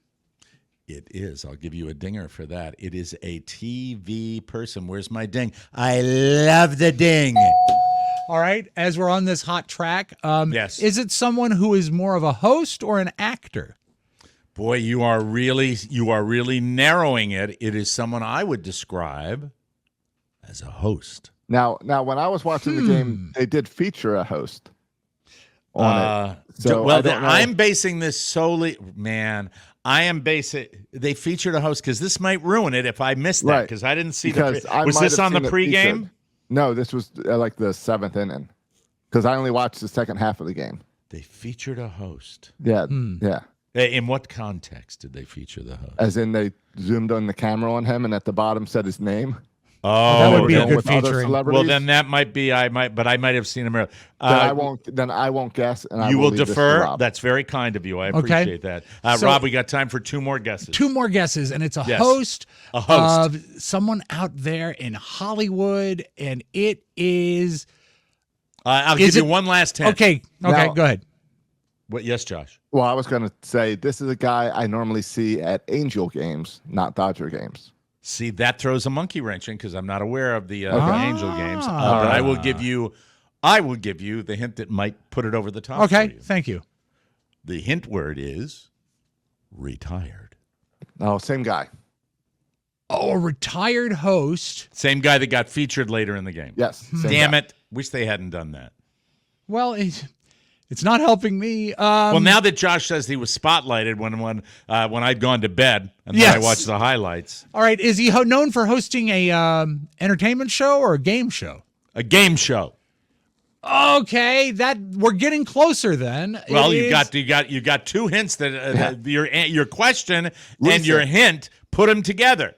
It is. I'll give you a dinger for that. It is a TV person. Where's my ding? I love the ding. All right. As we're on this hot track, Yes. is it someone who is more of a host or an actor? Boy, you are really narrowing it. It is someone I would describe as a host. Now, when I was watching the game, they did feature a host on it. So I don't know. I'm basing this solely, man. They featured a host because this might ruin it if I missed that Right. because I didn't see Because the. I Was might this have on the seen it pregame? featured. No, this was like the seventh inning because I only watched the second half of the game. They featured a host. Yeah, yeah. In what context did they feature the host? As in they zoomed on the camera on him and at the bottom said his name. Oh, that would be a Going good with other featuring. celebrities? Well, then that might be. But I might have seen him. Then I won't guess, and I You will leave this to defer. Rob. That's very kind of you. I Okay. appreciate that. So- Rob, we got time for 2 more guesses. 2 more guesses, and it's a Yes. host A host. of someone out there in Hollywood, and it is I'll Is give you it- one last hint. okay. Now- Go ahead. What? Yes, Josh. Well, I was going to say this is a guy I normally see at Angel games, not Dodger games. See, that throws a monkey wrench in because I'm not aware of the Angel games. But I will give you the hint that might put it over the top. Okay, for you. thank you. The hint word is retired. Oh, same guy. Oh, a retired host. Same guy that got featured later in the game. Yes. Same Damn guy. it! Wish they hadn't done that. Well, it's not helping me. Well, now that Josh says he was spotlighted when I'd gone to bed and then I Yes. watched the highlights. All right, is he known for hosting a entertainment show or a game show? A game show. Okay, that we're getting closer then. Well, It you got 2 hints that your question and Listen. your hint put them together.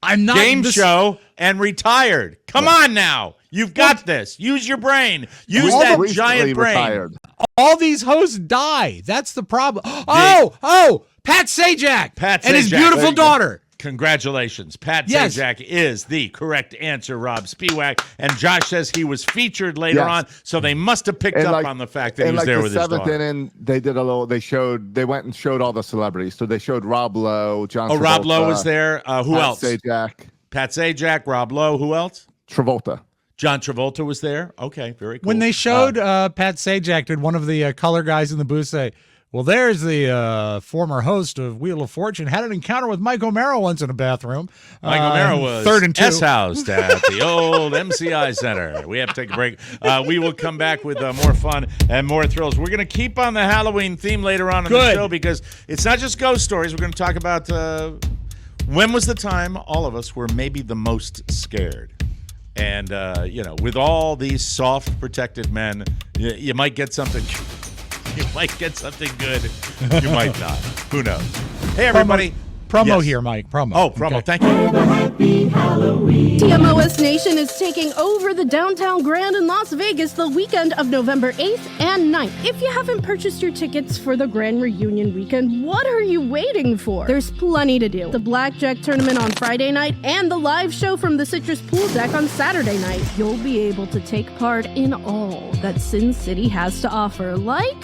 I'm not Game show and retired. Come on now. You've got this. Use your brain. Use that Recently giant brain. retired. All these hosts die. That's the problem. Oh, Pat Sajak. Pat and his Sajak. beautiful There you go. daughter. Congratulations. Pat Yes. Sajak is the correct answer, Rob Spiewak. And Josh says he was featured later Yes. on, so they must have picked And up like- on the fact that he And was like there the with his 7th daughter. inning, they went and showed all the celebrities. So they showed Rob Lowe, John Travolta. Rob Lowe was there. Who Pat else? Sajak, Pat Sajak, Rob Lowe. Who else? Travolta. John Travolta was there. Okay, very cool. When they showed Pat Sajak, did one of the color guys in the booth say, well, there's the former host of Wheel of Fortune, had an encounter with Mike O'Mara once in a bathroom. Mike O'Mara was 3rd and 2. S-housed at the old MCI Center. We have to take a break. We will come back with more fun and more thrills. We're going to keep on the Halloween theme later on in the Good. show because it's not just ghost stories. We're going to talk about when was the time all of us were maybe the most scared. And, with all these soft, protected men, you might get something. You might get something good. You might not. Who knows? Hey, everybody. Promo Yes. here, Mike. Promo. Oh, promo. Okay. Thank you. TMOS Nation is taking over the Downtown Grand in Las Vegas the weekend of November 8th and 9th. If you haven't purchased your tickets for the Grand Reunion weekend, what are you waiting for? There's plenty to do. The Blackjack Tournament on Friday night and the live show from the Citrus Pool Deck on Saturday night. You'll be able to take part in all that Sin City has to offer, like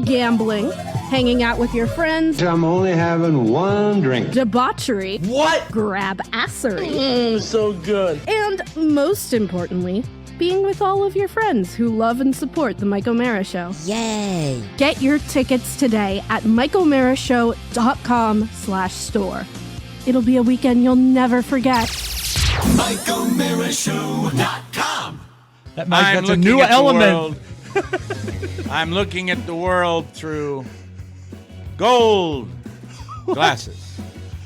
gambling, hanging out with your friends, I'm only having one drink. debauchery, What? grab-assery, So good. and most importantly, being with all of your friends who love and support The Mike O'Mara Show. Yay. Get your tickets today at MikeO'MaraShow.com/store. It'll be a weekend you'll never forget. MikeO'MaraShow.com. That Mike, I'm that's a looking new at the element. world. I'm looking at the world through gold glasses.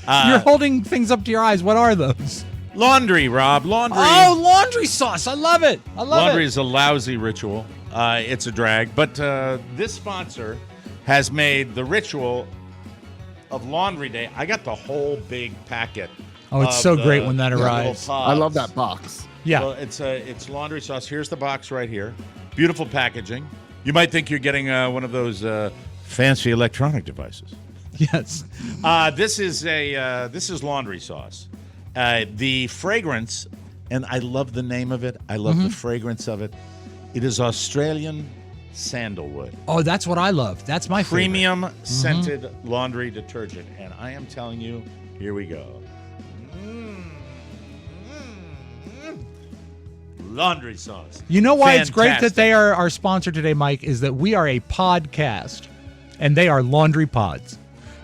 You're holding things up to your eyes. What are those? Laundry, Rob. Laundry. Oh, laundry sauce. I love it. I love Laundry it. is a lousy ritual. It's a drag. But this sponsor has made the ritual of Laundry Day. I got the whole big packet. Oh, it's of so the- great when that the little arrives. I love pods. that box. Yeah. Well, it's laundry sauce. Here's the box right here. Beautiful packaging. You might think you're getting one of those fancy electronic devices. Yes. This is laundry sauce. The fragrance, and I love the name of it. I love the fragrance of it. It is Australian sandalwood. Oh, that's what I love. That's my favorite. Premium scented laundry detergent. And I am telling you, here we go. Laundry sauce. You know why it's great that Fantastic. they are our sponsor today, Mike, is that we are a podcast, and they are laundry pods.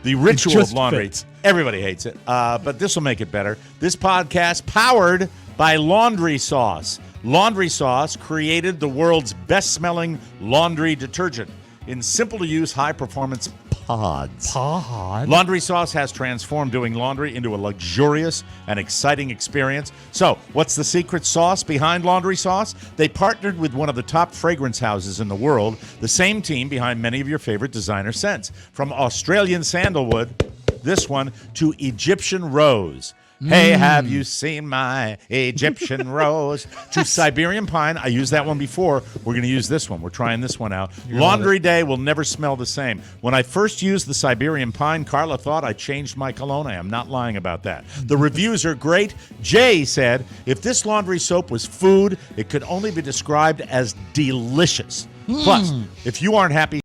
The ritual just of laundry. fits. Everybody hates it, but this will make it better. This podcast powered by Laundry Sauce. Laundry Sauce created the world's best-smelling laundry detergent in simple-to-use, high-performance pods. Pod? Laundry Sauce has transformed doing laundry into a luxurious and exciting experience. So, what's the secret sauce behind Laundry Sauce? They partnered with one of the top fragrance houses in the world, the same team behind many of your favorite designer scents. From Australian sandalwood, this one, to Egyptian rose. Hey, have you seen my Egyptian rose? To Siberian pine. I used that one before. We're going to use this one. We're trying this one out. Laundry day will never smell the same. When I first used the Siberian pine, Carla thought I changed my cologne. I am not lying about that. The reviews are great. Jay said, if this laundry soap was food, it could only be described as delicious. Plus, if you aren't happy,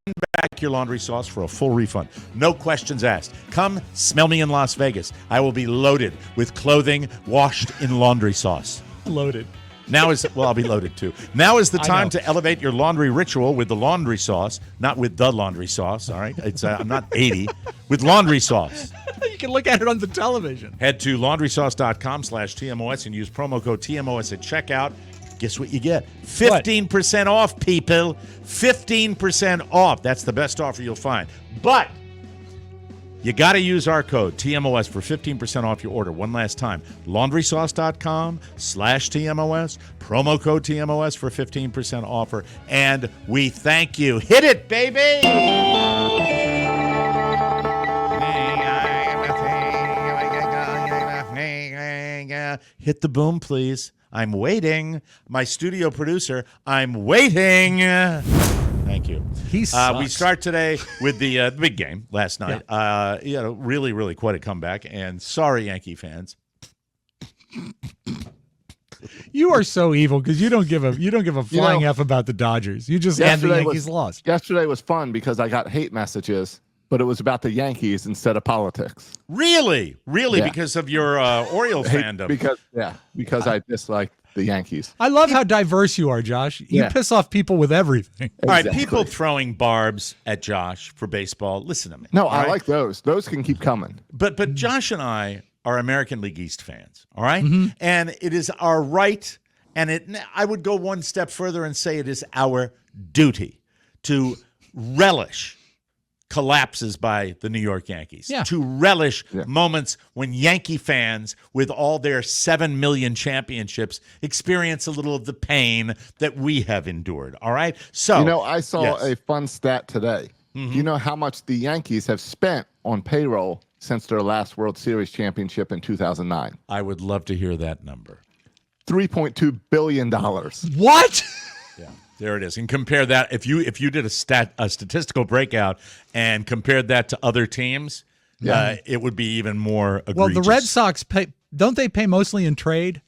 send back your laundry sauce for a full refund. No questions asked. Come smell me in Las Vegas. I will be loaded with clothing washed in laundry sauce. Loaded. I'll be loaded too. Now is the time to elevate your laundry ritual with the laundry sauce, not with the laundry sauce, all right? I'm not 80. With laundry sauce. You can look at it on the television. Head to laundrysauce.com/TMOS and use promo code TMOS at checkout. Guess what you get? 15% off, people. 15% off. That's the best offer you'll find. But you got to use our code TMOS for 15% off your order. One last time. laundrysauce.com/TMOS. Promo code TMOS for 15% offer. And we thank you. Hit it, baby! Hit the boom, please. I'm waiting. My studio producer, I'm waiting. Thank you. He sucks. We start today with the big game last night. Really, really quite a comeback. And sorry, Yankee fans. You are so evil because you don't give a flying F about the Dodgers. You just and the Yankees lost. Yesterday was fun because I got hate messages, but it was about the Yankees instead of politics. Really? Yeah. Because of your Oriole fandom? Because I dislike the Yankees. I love how diverse you are, Josh. You piss off people with everything. All right, people throwing barbs at Josh for baseball. Listen to me. No, I like those. Those can keep coming. But Josh and I are American League East fans, all right? And it is our right, and I would go one step further and say it is our duty to relish collapses by the New York Yankees, to relish moments when Yankee fans, with all their 7 million championships, experience a little of the pain that we have endured, all right? So, I saw a fun stat today. Do you know how much the Yankees have spent on payroll since their last World Series championship in 2009? I would love to hear that number. $3.2 billion. What? Yeah, there it is. And compare that, if you did a statistical breakout and compared that to other teams, it would be even more egregious. Well, the Red Sox don't they pay mostly in trade?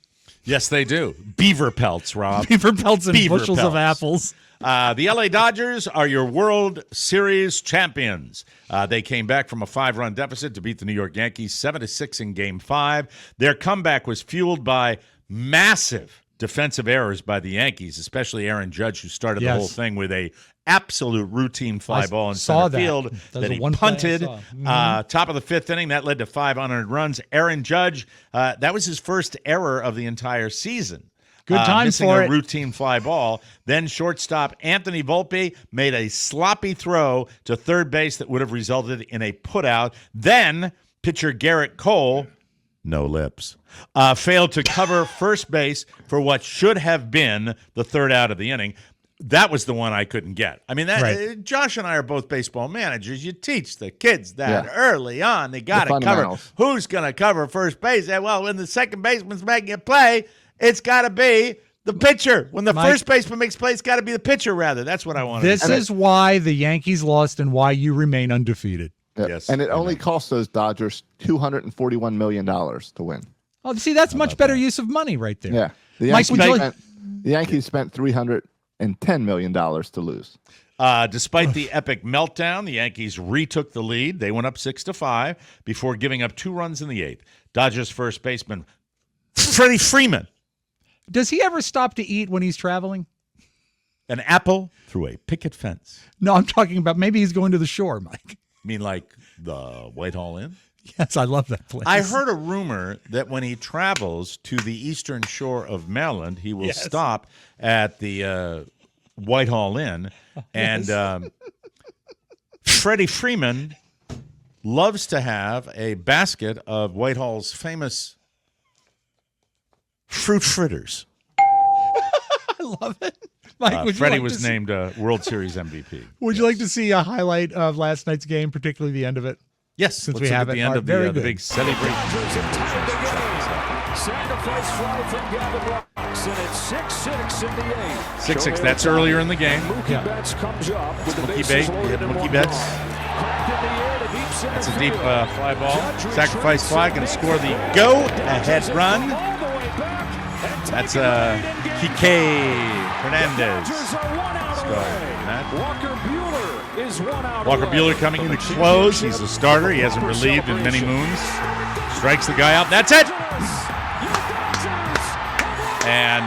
Yes, they do. Beaver pelts, Rob. Beaver pelts and bushels of apples. The LA Dodgers are your World Series champions. They came back from a 5-run deficit to beat the New York Yankees 7-6 in Game 5. Their comeback was fueled by massive defensive errors by the Yankees, especially Aaron Judge, who started the whole thing with a absolute routine fly ball in center field that he punted. Top of the 5th inning, that led to 5 unearned runs. Aaron Judge, that was his first error of the entire season. Good time missing for a it. routine fly ball. Then shortstop Anthony Volpe made a sloppy throw to third base that would have resulted in a putout. Then pitcher Garrett Cole, no lips, failed to cover first base for what should have been the third out of the inning. That was the one I couldn't get. I mean, Josh and I are both baseball managers. You teach the kids that early on. They got to cover. Who's going to cover first base? And, well, when the second baseman's making a play, it's got to be the pitcher. When the first baseman makes play, it's got to be the pitcher, rather. That's what I want to This is why the Yankees lost and why you remain undefeated. Yep. Yes. And it only cost those Dodgers $241 million to win. Oh, see, that's much better use of money right there. Yeah. The Yankees spent $310 million to lose. Despite the epic meltdown, the Yankees retook the lead. They went up 6-5 before giving up 2 runs in the 8th. Dodgers first baseman Freddie Freeman. Does he ever stop to eat when he's traveling? An apple through a picket fence. No, I'm talking about maybe he's going to the shore, Mike. You mean like the Whitehall Inn? Yes, I love that place. I heard a rumor that when he travels to the eastern shore of Maryland, he will stop at the Whitehall Inn. And Freddie Freeman loves to have a basket of Whitehall's famous fruit fritters. I love it. Mike, Freddie was named World Series MVP. Would you like to see a highlight of last night's game, particularly the end of it? Yes, Since let's we look have at the it. end All of right, very the good. big celebration. Sacrifice fly from Gavin Ross, and it's 6-6 in the 8th. 6-6. That's earlier in the game. Mookie Betts comes up with the Mookie bases Betts. loaded and Mookie one Betts. gone. Cracked in the air to deep center That's a deep field. fly ball. Judge Sacrifice retreats fly, and going to makes score the it. go-ahead Dodgers run. come all the way back and That's take it right in game Kike five. Hernandez. Dodgers are 1 out Starting away. that. Walker Buehler is 1 out Walker away. Buehler coming in to close. He's a starter. He hasn't relieved in many moons. Strikes the guy out. That's it. And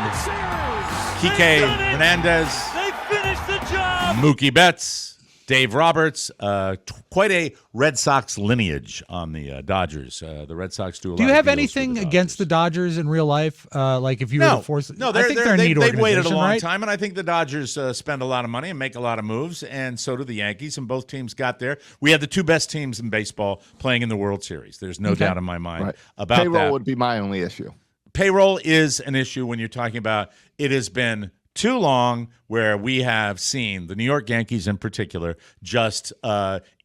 Kike Hernandez. They finished the job. Mookie Betts, Dave Roberts, quite a Red Sox lineage on the Dodgers. The Red Sox do a lot. Do you of have deals anything for the against the Dodgers in real life? Like if you were to force No, I think they're a neat they've waited a organization, long right? time, and I think the Dodgers spend a lot of money and make a lot of moves, and so do the Yankees, and both teams got there. We had the two best teams in baseball playing in the World Series. There's no doubt in my mind about Payroll that. would be my only issue. Payroll is an issue when you're talking about it has been too long where we have seen the New York Yankees in particular just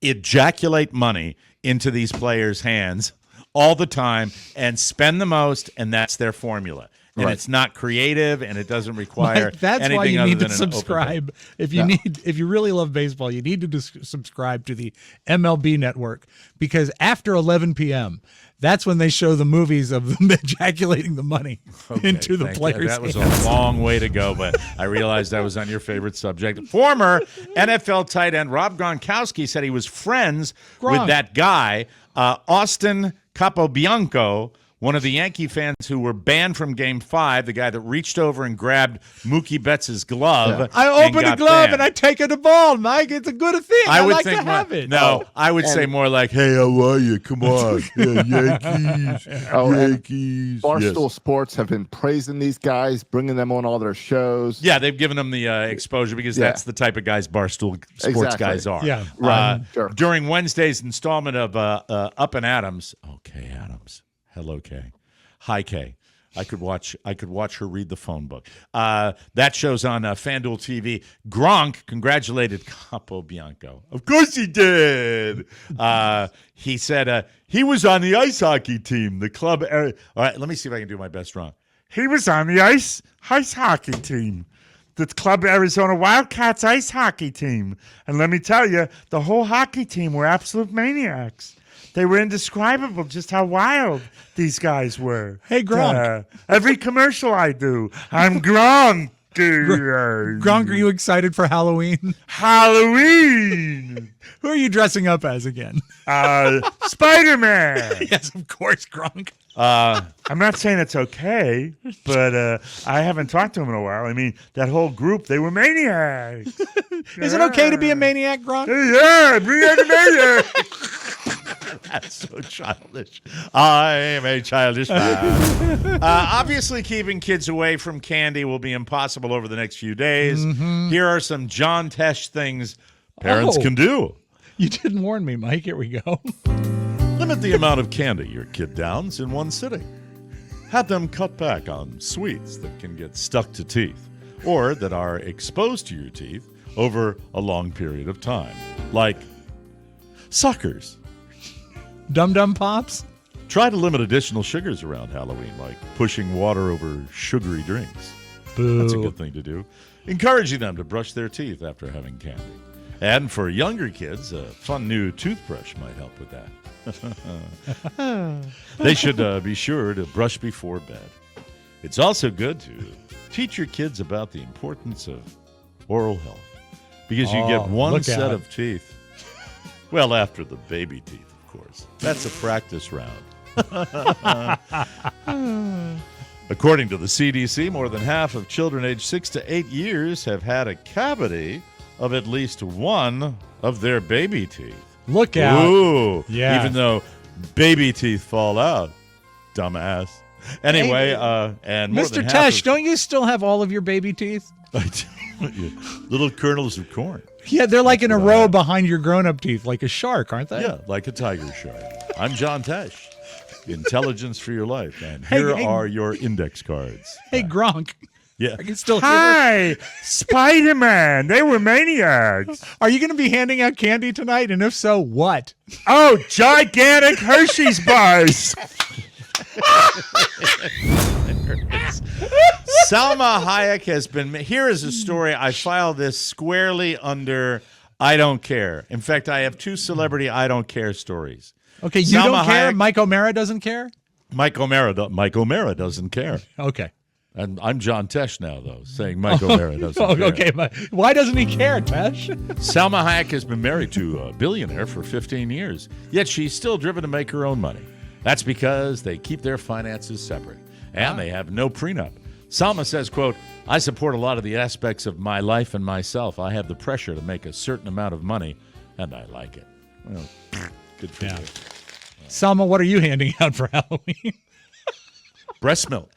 ejaculate money into these players' hands all the time and spend the most, and that's their formula. And it's not creative, and it doesn't require Mike, that's anything why you other need to than an open subscribe. If you really love baseball, you need to subscribe to the MLB Network, because after 11 p.m., that's when they show the movies of them ejaculating the money into the players' That was hands. a long way to go, but I realized I was on your favorite subject. Former NFL tight end Rob Gronkowski said he was friends with that guy, Austin Capobianco, one of the Yankee fans who were banned from Game 5, the guy that reached over and grabbed Mookie Betts' glove. Yeah. I open the glove and I take the ball, Mike. It's a good thing. I would like think to have it. No, I would say more like, hey, how are you? Come on. Yeah, Yankees. Yankees. Barstool Sports have been praising these guys, bringing them on all their shows. Yeah, they've given them the exposure because that's the type of guys Barstool Sports guys are. Yeah, right. Sure. During Wednesday's installment of Up and Adams. Okay, Adams. Hello, Kay. Hi, Kay. I could watch her read the phone book. That show's on FanDuel TV. Gronk congratulated Capobianco. Of course he did. He said he was on the ice hockey team. The club. All right, let me see if I can do my best wrong. He was on the ice hockey team. The Club Arizona Wildcats ice hockey team. And let me tell you, the whole hockey team were absolute maniacs. They were indescribable just how wild these guys were. Hey, Gronk. Every commercial I do, I'm Gronk. Gronk, are you excited for Halloween? Halloween. Who are you dressing up as again? Spider-Man. Yes, of course, Gronk. I'm not saying it's okay, but I haven't talked to him in a while. I mean, that whole group, they were maniacs. Is it okay to be a maniac, Gronk? Yeah, bring out the maniac. That's so childish. I am a childish man. Obviously, keeping kids away from candy will be impossible over the next few days. Mm-hmm. Here are some John Tesh things parents can do. You didn't warn me, Mike. Here we go. Limit the amount of candy your kid downs in one sitting. Have them cut back on sweets that can get stuck to teeth or that are exposed to your teeth over a long period of time, like suckers. Dum Dum Pops? Try to limit additional sugars around Halloween, like pushing water over sugary drinks. Boo. That's a good thing to do. Encouraging them to brush their teeth after having candy. And for younger kids, a fun new toothbrush might help with that. They should be sure to brush before bed. It's also good to teach your kids about the importance of oral health, because you get one set of teeth. Well, after the baby teeth, of course. That's a practice round. According to the CDC, more than half of children aged 6 to 8 years have had a cavity of at least one of their baby teeth. Look out. Ooh. Yeah. Even though baby teeth fall out. Dumbass. Anyway, and more Mr. than half Tesh, don't you still have all of your baby teeth? little kernels of corn. Yeah, they're like in a row behind your grown-up teeth, like a shark, aren't they? Yeah, like a tiger shark. I'm John Tesh. Intelligence for your life. And here are your index cards. Hey, Gronk. Yeah. I can still hear Hi, Spider-Man. They were maniacs. Are you going to be handing out candy tonight? And if so, what? Oh, gigantic Hershey's bars. Salma Hayek has been. Here is a story. I file this squarely under I don't care. In fact, I have 2 celebrity I don't care stories. Okay, you Salma don't care? Hayek- Mike O'Mara doesn't care? Mike O'Mara doesn't care. Okay. And I'm John Tesh now, though, saying Mike O'Mara doesn't care. Okay, but why doesn't he care, Tesh? Salma Hayek has been married to a billionaire for 15 years, yet she's still driven to make her own money. That's because they keep their finances separate, and they have no prenup. Salma says, quote, I support a lot of the aspects of my life and myself. I have the pressure to make a certain amount of money, and I like it. Well, good for you. Salma, what are you handing out for Halloween? Breast milk.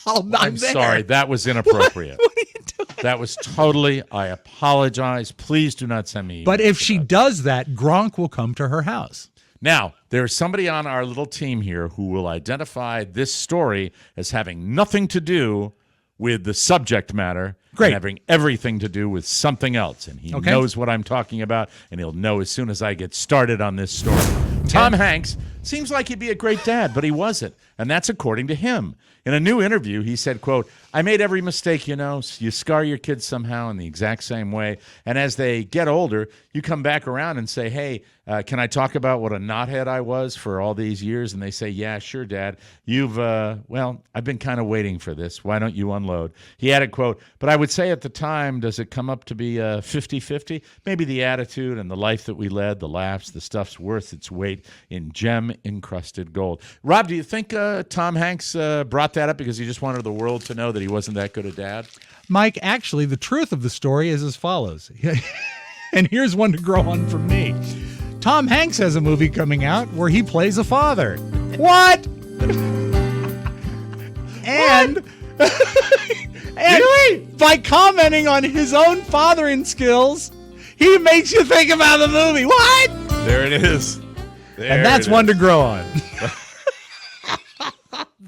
I'm there. Sorry, that was inappropriate. What are you doing? That was totally, I apologize. Please do not send me. But if she does that, Gronk will come to her house. Now, there's somebody on our little team here who will identify this story as having nothing to do with the subject matter. Great. And having everything to do with something else. And he Okay. knows what I'm talking about, and he'll know as soon as I get started on this story. Tom Hanks seems like he'd be a great dad, but he wasn't. And that's according to him. In a new interview, he said, quote, I made every mistake, you know. You scar your kids somehow in the exact same way. And as they get older, you come back around and say, hey, can I talk about what a knothead I was for all these years? And they say, yeah, sure, Dad. You've, I've been kind of waiting for this. Why don't you unload? He added, quote, but I would say at the time, does it come up to be 50-50? Maybe the attitude and the life that we led, the laughs, the stuff's worth its weight in gem-encrusted gold. Rob, do you think Tom Hanks brought that up because he just wanted the world to know that he wasn't that good a dad? Mike, actually, the truth of the story is as follows. And here's one to grow on from me. Tom Hanks has a movie coming out where he plays a father. What? And really? By commenting on his own fathering skills, he makes you think about the movie. What? There it is. And that's one to grow on.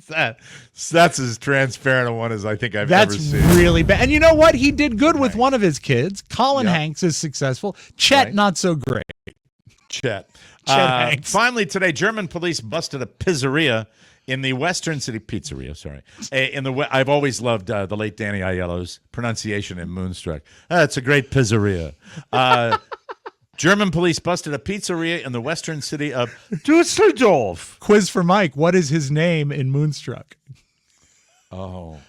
That's as transparent a one as I think I've ever seen. That's really bad. And you know what? He did good with one of his kids. Colin Hanks is successful. Chet, not so great. Chet Hanks. Finally today, German police busted a pizzeria in the Western City I've always loved the late Danny Aiello's pronunciation in Moonstruck. It's a great pizzeria. German police busted a pizzeria in the western city of Düsseldorf. Quiz for Mike. What is his name in Moonstruck? Oh.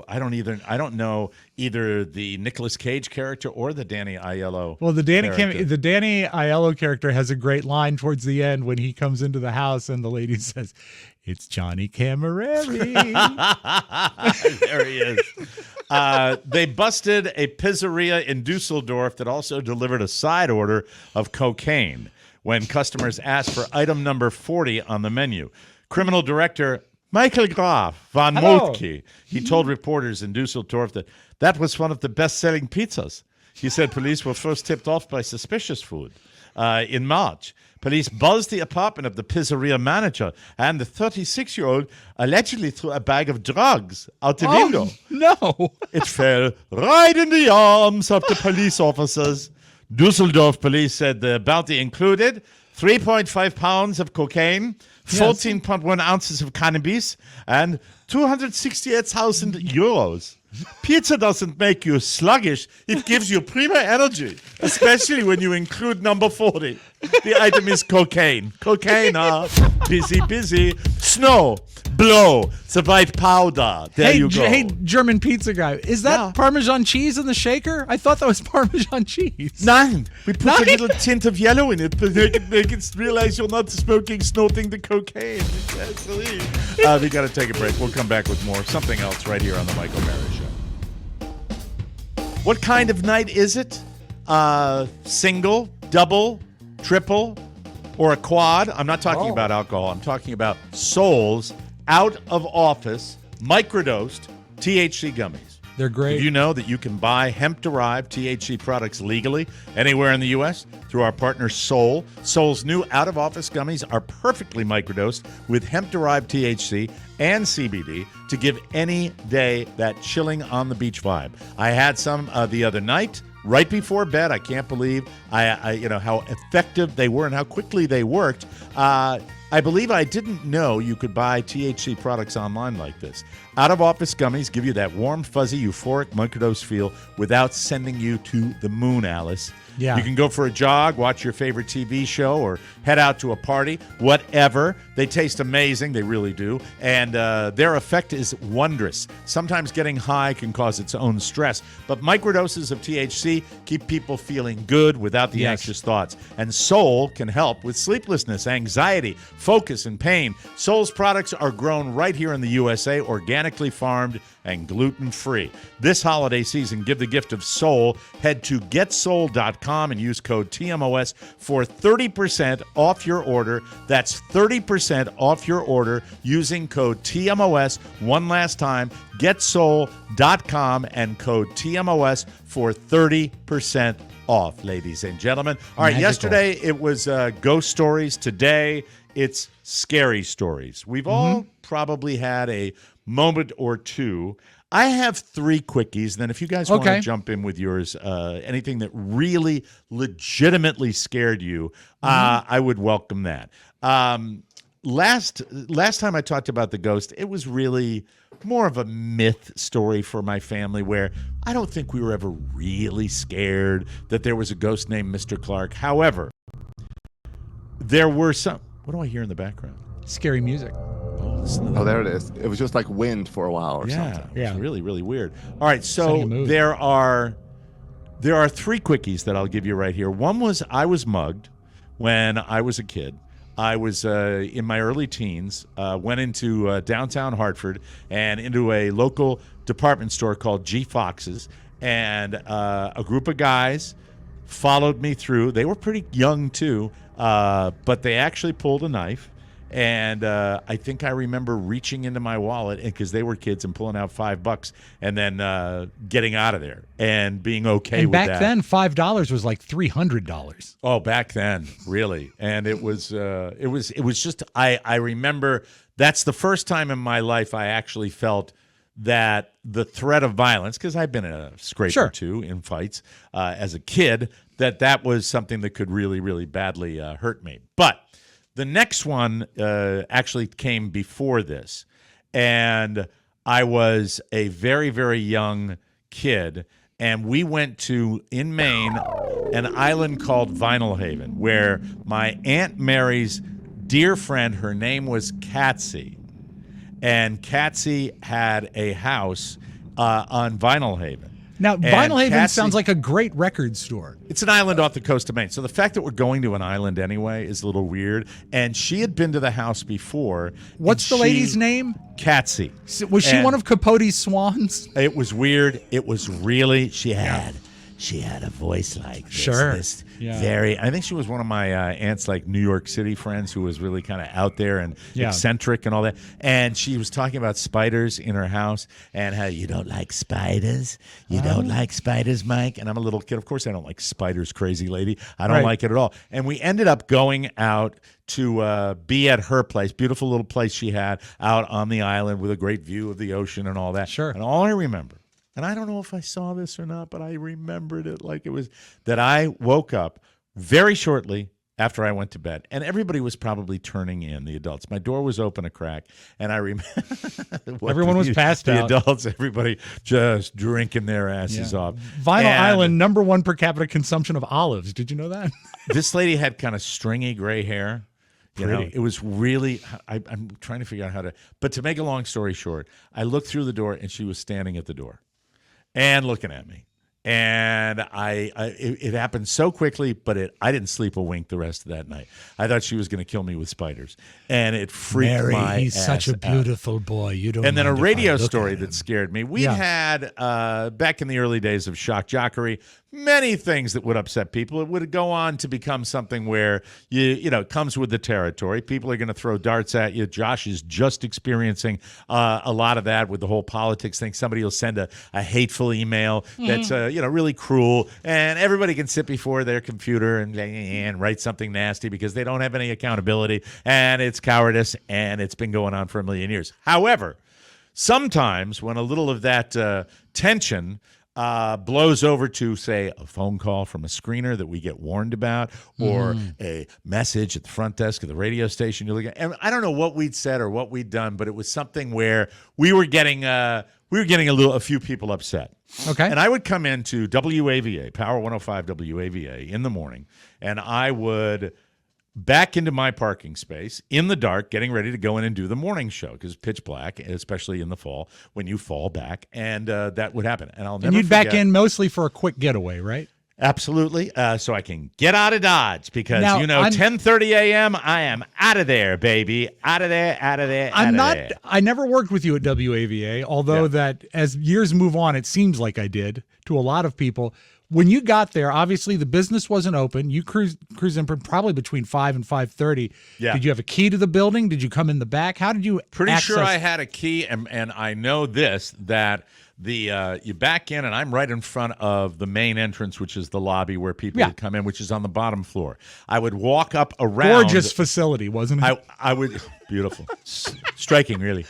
I don't know either the Nicolas Cage character or the Danny Aiello. Well, the Danny character. Aiello character has a great line towards the end when he comes into the house and the lady says, "It's Johnny Cammarelli." There he is. They busted a pizzeria in Dusseldorf that also delivered a side order of cocaine when customers asked for item number 40 on the menu. Criminal director Michael Graf von Moltke, he told reporters in Dusseldorf that was one of the best-selling pizzas. He said police were first tipped off by suspicious food in March. Police buzzed the apartment of the pizzeria manager, and the 36-year-old allegedly threw a bag of drugs out the window. No. It fell right in the arms of the police officers. Dusseldorf police said the bounty included 3.5 pounds of cocaine, 14.1 ounces of cannabis, and 268,000 euros. Pizza doesn't make you sluggish. It gives you prima energy, especially when you include number 40. The item is cocaine. Cocaine, busy. Snow, blow, the white powder. There you go. Hey, German pizza guy, is that Parmesan cheese in the shaker? I thought that was Parmesan cheese. Nine. We put a little tint of yellow in it, but make it realize you're not snorting the cocaine. We got to take a break. We'll come back with more. Something else right here on the Mike O'Mara Show. What kind of night is it? Single, double, triple, or a quad? I'm not talking about alcohol. I'm talking about Soul's out of office microdosed THC gummies. They're great. Did you know that you can buy hemp-derived THC products legally anywhere in the U.S. through our partner Soul? Soul's new out-of-office gummies are perfectly microdosed with hemp-derived THC and CBD to give any day that chilling on the beach vibe. I had some the other night. Right before bed. I can't believe how effective they were and how quickly they worked. I believe I didn't know you could buy THC products online like this. Out-of-office gummies give you that warm, fuzzy, euphoric microdose feel without sending you to the moon, Alice. Yeah. You can go for a jog, watch your favorite TV show, or head out to a party, whatever. They taste amazing. They really do. And their effect is wondrous. Sometimes getting high can cause its own stress, but microdoses of THC keep people feeling good without the anxious thoughts. And Soul can help with sleeplessness, anxiety, focus, and pain. Soul's products are grown right here in the USA, organically farmed and gluten-free. This holiday season, give the gift of Soul. Head to getsoul.com and use code TMOS for 30% off your order. That's 30% off your order using code TMOS. One last time, getsoul.com and code TMOS for 30% off, ladies and gentlemen. All right, yesterday it was ghost stories. Today it's scary stories. We've all probably had a moment or two. I have 3 quickies. Then if you guys want to jump in with yours, anything that really legitimately scared you, I would welcome that. Last time I talked about the ghost, it was really more of a myth story for my family where I don't think we were ever really scared that there was a ghost named Mr. Clark. However, there were some... What do I hear in the background? Scary music. Oh, listen to that. Oh, there it is. It was just like wind for a while or something. Yeah, it was really, really weird. All right, so there are 3 quickies that I'll give you right here. One was I was mugged when I was a kid. I was in my early teens, went into downtown Hartford and into a local department store called G Fox's, and a group of guys followed me through. They were pretty young, too, but they actually pulled a knife. And I think I remember reaching into my wallet because they were kids and pulling out $5 and then getting out of there and being okay with that. Back then, $5 was like $300. Oh, back then, really. And it was just I remember that's the first time in my life I actually felt that the threat of violence, because I've been in a scrape or two in fights as a kid, that was something that could really, really badly hurt me. But the next one actually came before this, and I was a very, very young kid, and we went to, in Maine, an island called Vinyl Haven, where my Aunt Mary's dear friend, her name was Catsy, and Catsy had a house on Vinyl Haven. Now, Vinyl Haven sounds like a great record store. It's an island off the coast of Maine. So the fact that we're going to an island anyway is a little weird. And she had been to the house before. What's the lady's name? Catsy. Was she one of Capote's swans? It was weird. It was really, she had a voice like this. Sure. I think she was one of my aunt's like New York City friends who was really kind of out there and eccentric and all that. And she was talking about spiders in her house and how you don't like spiders. You don't like spiders, Mike? And I'm a little kid. Of course I don't like spiders, crazy lady. I don't like it at all. And we ended up going out to be at her place, beautiful little place she had out on the island with a great view of the ocean and all that. Sure. And all I remember, and I don't know if I saw this or not, but I remembered it like it was that I woke up very shortly after I went to bed, and everybody was probably turning in, the adults. My door was open a crack, and I remember everyone was passed out. The adults, everybody just drinking their asses off. Vinyl Island, #1 per capita consumption of olives. Did you know that? This lady had kind of stringy gray hair. You know, it was really, I'm trying to figure out how to, but to make a long story short, I looked through the door, and she was standing at the door and looking at me. And it happened so quickly, but I didn't sleep a wink the rest of that night. I thought she was going to kill me with spiders, and it freaked my he's ass such a out. beautiful boy. You don't. And then a mind if radio I look story at him. that scared me. We had back in the early days of shock jockery, many things that would upset people. It would go on to become something where it comes with the territory. People are going to throw darts at you. Josh is just experiencing a lot of that with the whole politics thing. Somebody will send a hateful email that's really cruel, and everybody can sit before their computer and write something nasty because they don't have any accountability, and it's cowardice, and it's been going on for a million years. However, sometimes when a little of that tension blows over to, say, a phone call from a screener that we get warned about, or a message at the front desk of the radio station. You look at, and I don't know what we'd said or what we'd done, but it was something where we were getting a few people upset. Okay. And I would come into WAVA, Power 105 WAVA in the morning, and I would back into my parking space in the dark, getting ready to go in and do the morning show because pitch black, especially in the fall when you fall back, and that would happen. And I'll never. And you'd back in mostly for a quick getaway, right? Absolutely. So I can get out of Dodge because, now, 10:30 a.m., I am out of there, baby. Out of there. I never worked with you at WAVA, although that as years move on, it seems like I did to a lot of people. When you got there, obviously the business wasn't open. You cruised in probably between 5 and 5:30. Yeah. Did you have a key to the building? Did you come in the back? How did you Pretty sure I had a key, and I know this, that you back in, and I'm right in front of the main entrance, which is the lobby where people would come in, which is on the bottom floor. I would walk up around. Gorgeous facility, wasn't it? I would, beautiful. Striking, really.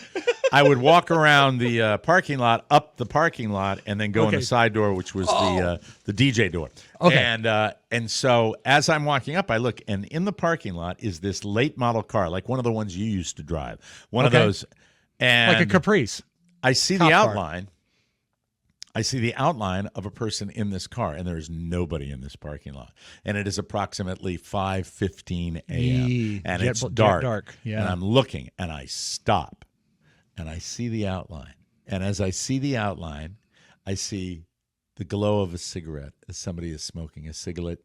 I would walk around the parking lot, up the parking lot, and then go in the side door, which was the DJ door. Okay. And so as I'm walking up, I look, and in the parking lot is this late model car, like one of the ones you used to drive. One of those. And like a Caprice. I see the outline. I see the outline of a person in this car, and there is nobody in this parking lot. And it is approximately 5:15 a.m., and it's dark. Yeah. And I'm looking, and I stop, and I see the outline. And as I see the outline, I see the glow of a cigarette as somebody is smoking a cigarette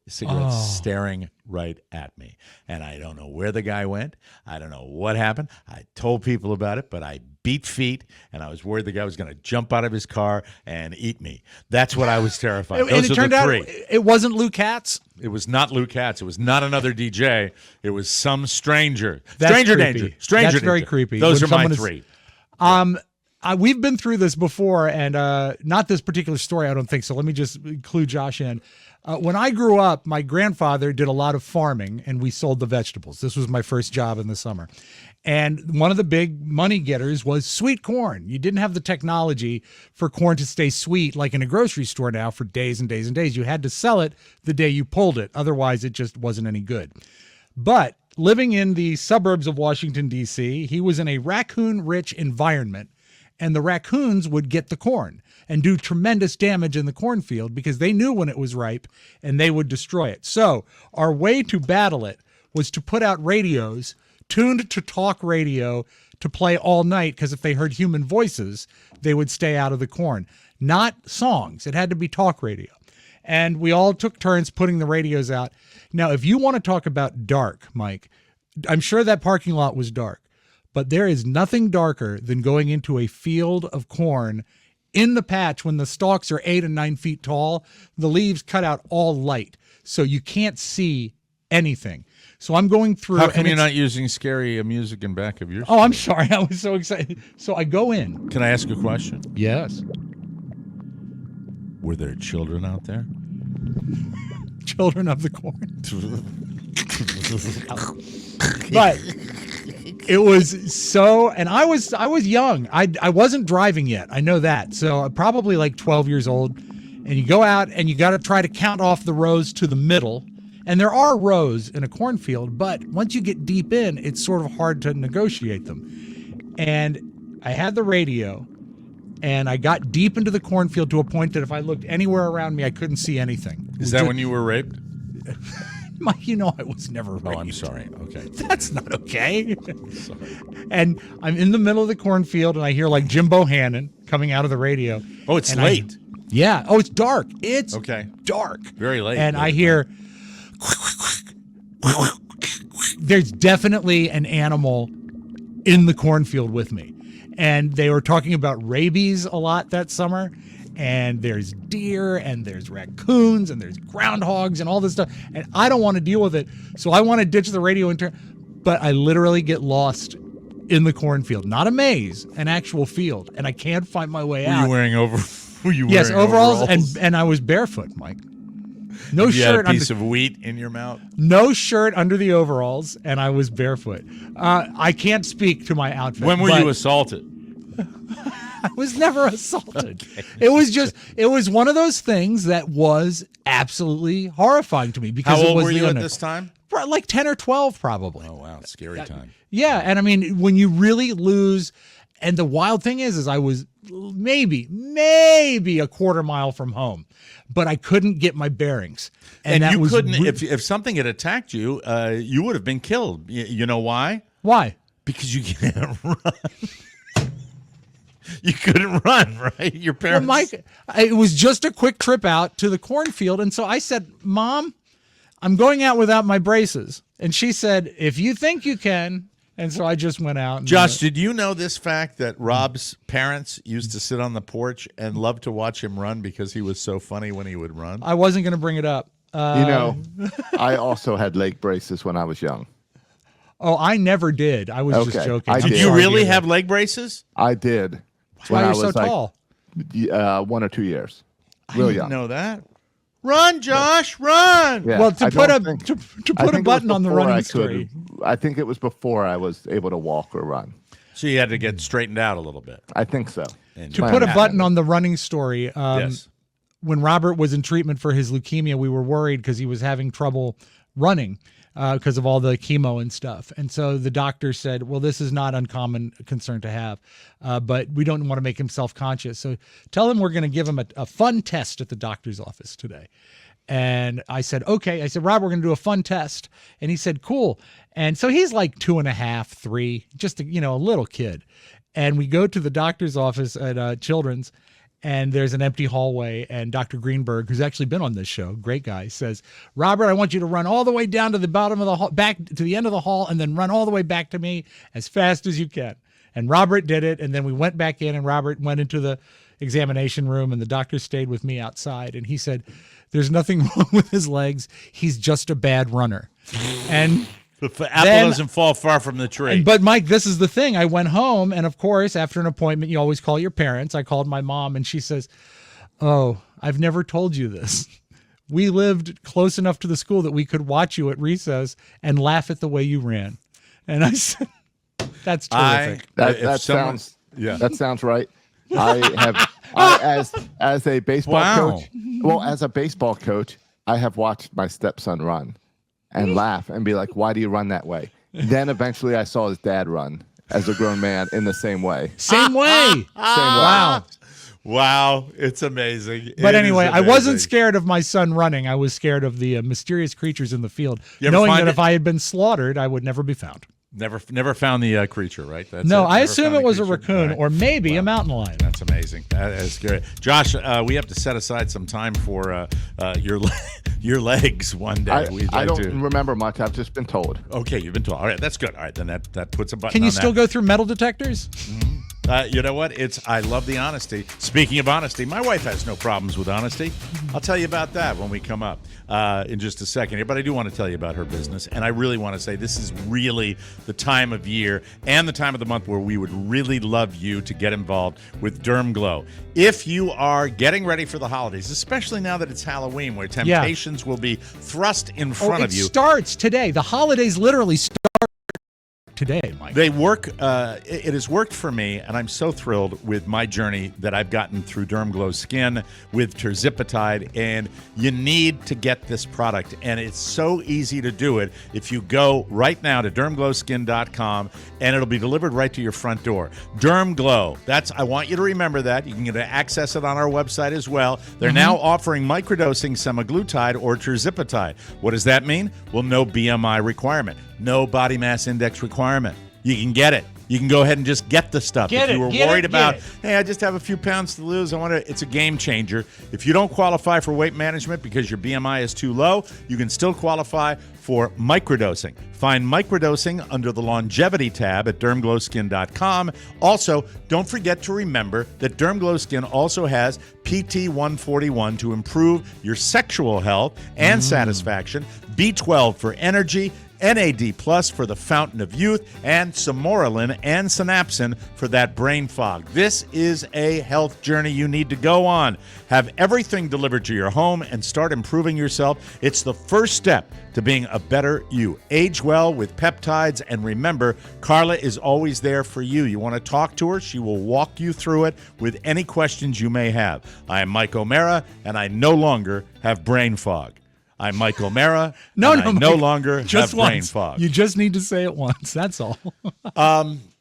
staring right at me. And I don't know where the guy went. I don't know what happened. I told people about it, but I beat feet, and I was worried the guy was going to jump out of his car and eat me. That's what I was terrified. And it turned out it wasn't Lou Katz. It was not Lou Katz. It was not another DJ. It was some stranger. That's Stranger creepy. danger. Stranger That's danger. very creepy. Those When are my someone three. We've been through this before, and not this particular story, I don't think so. Let me just clue Josh in. When I grew up, my grandfather did a lot of farming, and we sold the vegetables. This was my first job in the summer. And one of the big money getters was sweet corn. You didn't have the technology for corn to stay sweet like in a grocery store now for days and days and days. You had to sell it the day you pulled it. Otherwise, it just wasn't any good. But living in the suburbs of Washington, D.C., he was in a raccoon-rich environment, and the raccoons would get the corn and do tremendous damage in the cornfield because they knew when it was ripe and they would destroy it. So our way to battle it was to put out radios tuned to talk radio to play all night, because if they heard human voices, they would stay out of the corn. Not songs. It had to be talk radio. And we all took turns putting the radios out. Now, if you want to talk about dark, Mike, I'm sure that parking lot was dark, but there is nothing darker than going into a field of corn in the patch when the stalks are 8 and 9 feet tall. The leaves cut out all light, so you can't see anything. So I'm going through. How come you're not using scary music in back of your Oh, I'm sorry. I was so excited. So I go in. Can I ask a question? Yes. Were there children out there? Children of the corn. But it was so, and I was young. I wasn't driving yet. I know that. So probably like 12 years old. And you go out and you got to try to count off the rows to the middle. And there are rows in a cornfield, but once you get deep in, it's sort of hard to negotiate them. And I had the radio, and I got deep into the cornfield to a point that if I looked anywhere around me, I couldn't see anything. Is that when you were raped? Mike, you know I was never raped. Oh, I'm sorry. Okay. That's not okay. Sorry. And I'm in the middle of the cornfield, and I hear like Jim Bohannon coming out of the radio. Oh, it's late. Yeah. Oh, it's dark. It's dark. Very late. And I hear... There's definitely an animal in the cornfield with me. And they were talking about rabies a lot that summer. and there's deer and there's raccoons and there's groundhogs and all this stuff, and I don't want to deal with it, so I want to ditch the radio and turn. But I literally get lost in the cornfield, not a maze, an actual field, and I can't find my way out. Were you wearing Yes, overalls. And I was barefoot, Mike. No you shirt. had a piece of wheat in your mouth. No shirt under the overalls, and I was barefoot. I can't speak to my outfit. When were you assaulted? I was never assaulted. Okay. It was one of those things that was absolutely horrifying to me because How old it was were you the at this time? Like 10 or 12, probably. Oh wow, scary time. Yeah, and I mean, when you really lose, and the wild thing is I was maybe a quarter mile from home, but I couldn't get my bearings. And you couldn't, if something had attacked you, you would have been killed. You know why? Why? Because you can't run. You couldn't run, right? Your parents. Well, Mike, it was just a quick trip out to the cornfield, and so I said, "Mom, I'm going out without my braces," and she said, "If you think you can." And so I just went out. Josh, did you know this fact that Rob's parents used to sit on the porch and love to watch him run because he was so funny when he would run? I wasn't going to bring it up. I also had leg braces when I was young. Oh, I never did. I was just joking. Did you really have leg braces? I did. That's why you're so tall. 1 or 2 years. Real I young. didn't know that. Run, Josh, run! Yeah, well, to put a button on the running story. I think it was before I was able to walk or run. So you had to get straightened out a little bit. I think so. To put a button on the running story, yes. When Robert was in treatment for his leukemia, we were worried because he was having trouble running because of all the chemo and stuff. And so the doctor said, well, this is not uncommon concern to have, but we don't want to make him self-conscious. So tell him we're going to give him a fun test at the doctor's office today. And I said, okay. I said, Rob, we're going to do a fun test. And he said, cool. And so he's like 2.5, 3, just a little kid. And we go to the doctor's office at Children's, and there's an empty hallway. And Dr. Greenberg, who's actually been on this show, great guy, says, Robert, I want you to run all the way down to the bottom of the hall, back to the end of the hall, and then run all the way back to me as fast as you can. And Robert did it. And then we went back in, and Robert went into the examination room, and the doctor stayed with me outside. And he said, there's nothing wrong with his legs. He's just a bad runner. And the apple doesn't fall far from the tree. But Mike, this is the thing. I went home, and of course, after an appointment, you always call your parents. I called my mom, and she says, oh, I've never told you this. We lived close enough to the school that we could watch you at recess and laugh at the way you ran. And I said, that's terrific. That sounds right. As a baseball coach. Well, as a baseball coach, I have watched my stepson run and laugh and be like, why do you run that way? Then eventually I saw his dad run as a grown man in the same way. Same way. Wow. Wow. It's amazing. But anyway, I wasn't scared of my son running. I was scared of the mysterious creatures in the field, knowing that if I had been slaughtered, I would never be found. Never found the creature, right? That's I assume it was a raccoon or maybe a mountain lion. That's amazing. That is good. Josh, we have to set aside some time for your legs one day. I don't remember much. I've just been told. Okay, you've been told. All right, that's good. All right, then that puts a button on that. Can you still go through metal detectors? Mm-hmm. You know what? I love the honesty. Speaking of honesty, my wife has no problems with honesty. I'll tell you about that when we come up in just a second here. But I do want to tell you about her business. And I really want to say this is really the time of year and the time of the month where we would really love you to get involved with Derm Glow. If you are getting ready for the holidays, especially now that it's Halloween, where temptations will be thrust in front of you. It starts today. The holidays literally start today, Mike. They work. It has worked for me, and I'm so thrilled with my journey that I've gotten through Derm Glow Skin with Terzipatide, and you need to get this product, and it's so easy to do it if you go right now to dermglowskin.com, and it'll be delivered right to your front door. Derm Glow. I want you to remember that. You can get to access it on our website as well. They're now offering microdosing semaglutide or Terzipatide. What does that mean? Well, no BMI requirement. No body mass index requirement. You can get it. You can go ahead and just get the stuff. If you were worried about, hey, I just have a few pounds to lose, it's a game changer. If you don't qualify for weight management because your BMI is too low, you can still qualify for microdosing. Find microdosing under the longevity tab at dermglowskin.com. Also, don't forget to remember that Dermglow Skin also has PT141 to improve your sexual health and satisfaction, B12 for energy, NAD Plus for the fountain of youth, and Samoralin and Synapsin for that brain fog. This is a health journey you need to go on. Have everything delivered to your home and start improving yourself. It's the first step to being a better you. Age well with peptides, and remember, Carla is always there for you. You want to talk to her, she will walk you through it with any questions you may have. I am Mike O'Mara, and I no longer have brain fog. I'm Mike O'Mara. No longer have brain fog. You just need to say it once. That's all.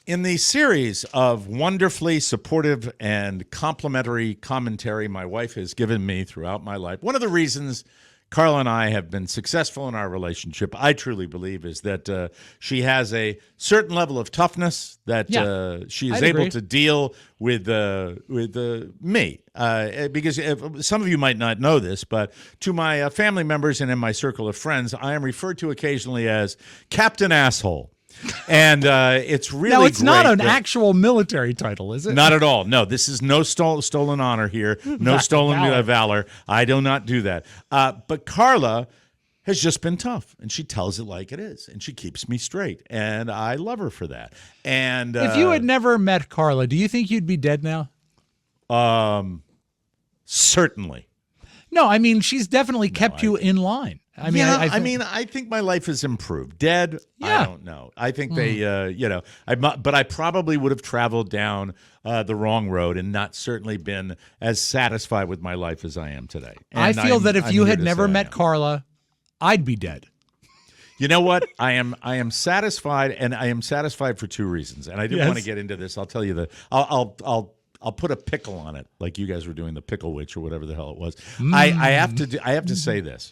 In the series of wonderfully supportive and complimentary commentary my wife has given me throughout my life, one of the reasons Carla and I have been successful in our relationship, I truly believe, is that she has a certain level of toughness that she is able to deal with me. Because some of you might not know this, but to my family members and in my circle of friends, I am referred to occasionally as Captain Asshole. And it's really now, it's great not an actual military title, is it? Not at all. No, this is no stolen honor here. No stolen valor. I do not do that. But Carla has just been tough, and she tells it like it is, and she keeps me straight, and I love her for that. And if you had never met Carla, do you think you'd be dead now? Certainly. No, I mean, she's definitely kept you in line. I mean, I think my life has improved. Dead, I don't know. I think but I probably would have traveled down the wrong road and not certainly been as satisfied with my life as I am today. And I feel that if you had never met Carla, I'd be dead. You know what? I am satisfied, and I am satisfied for two reasons. And I didn't want to get into this. I'll tell you I'll put a pickle on it, like you guys were doing the pickle witch or whatever the hell it was. I have to say this.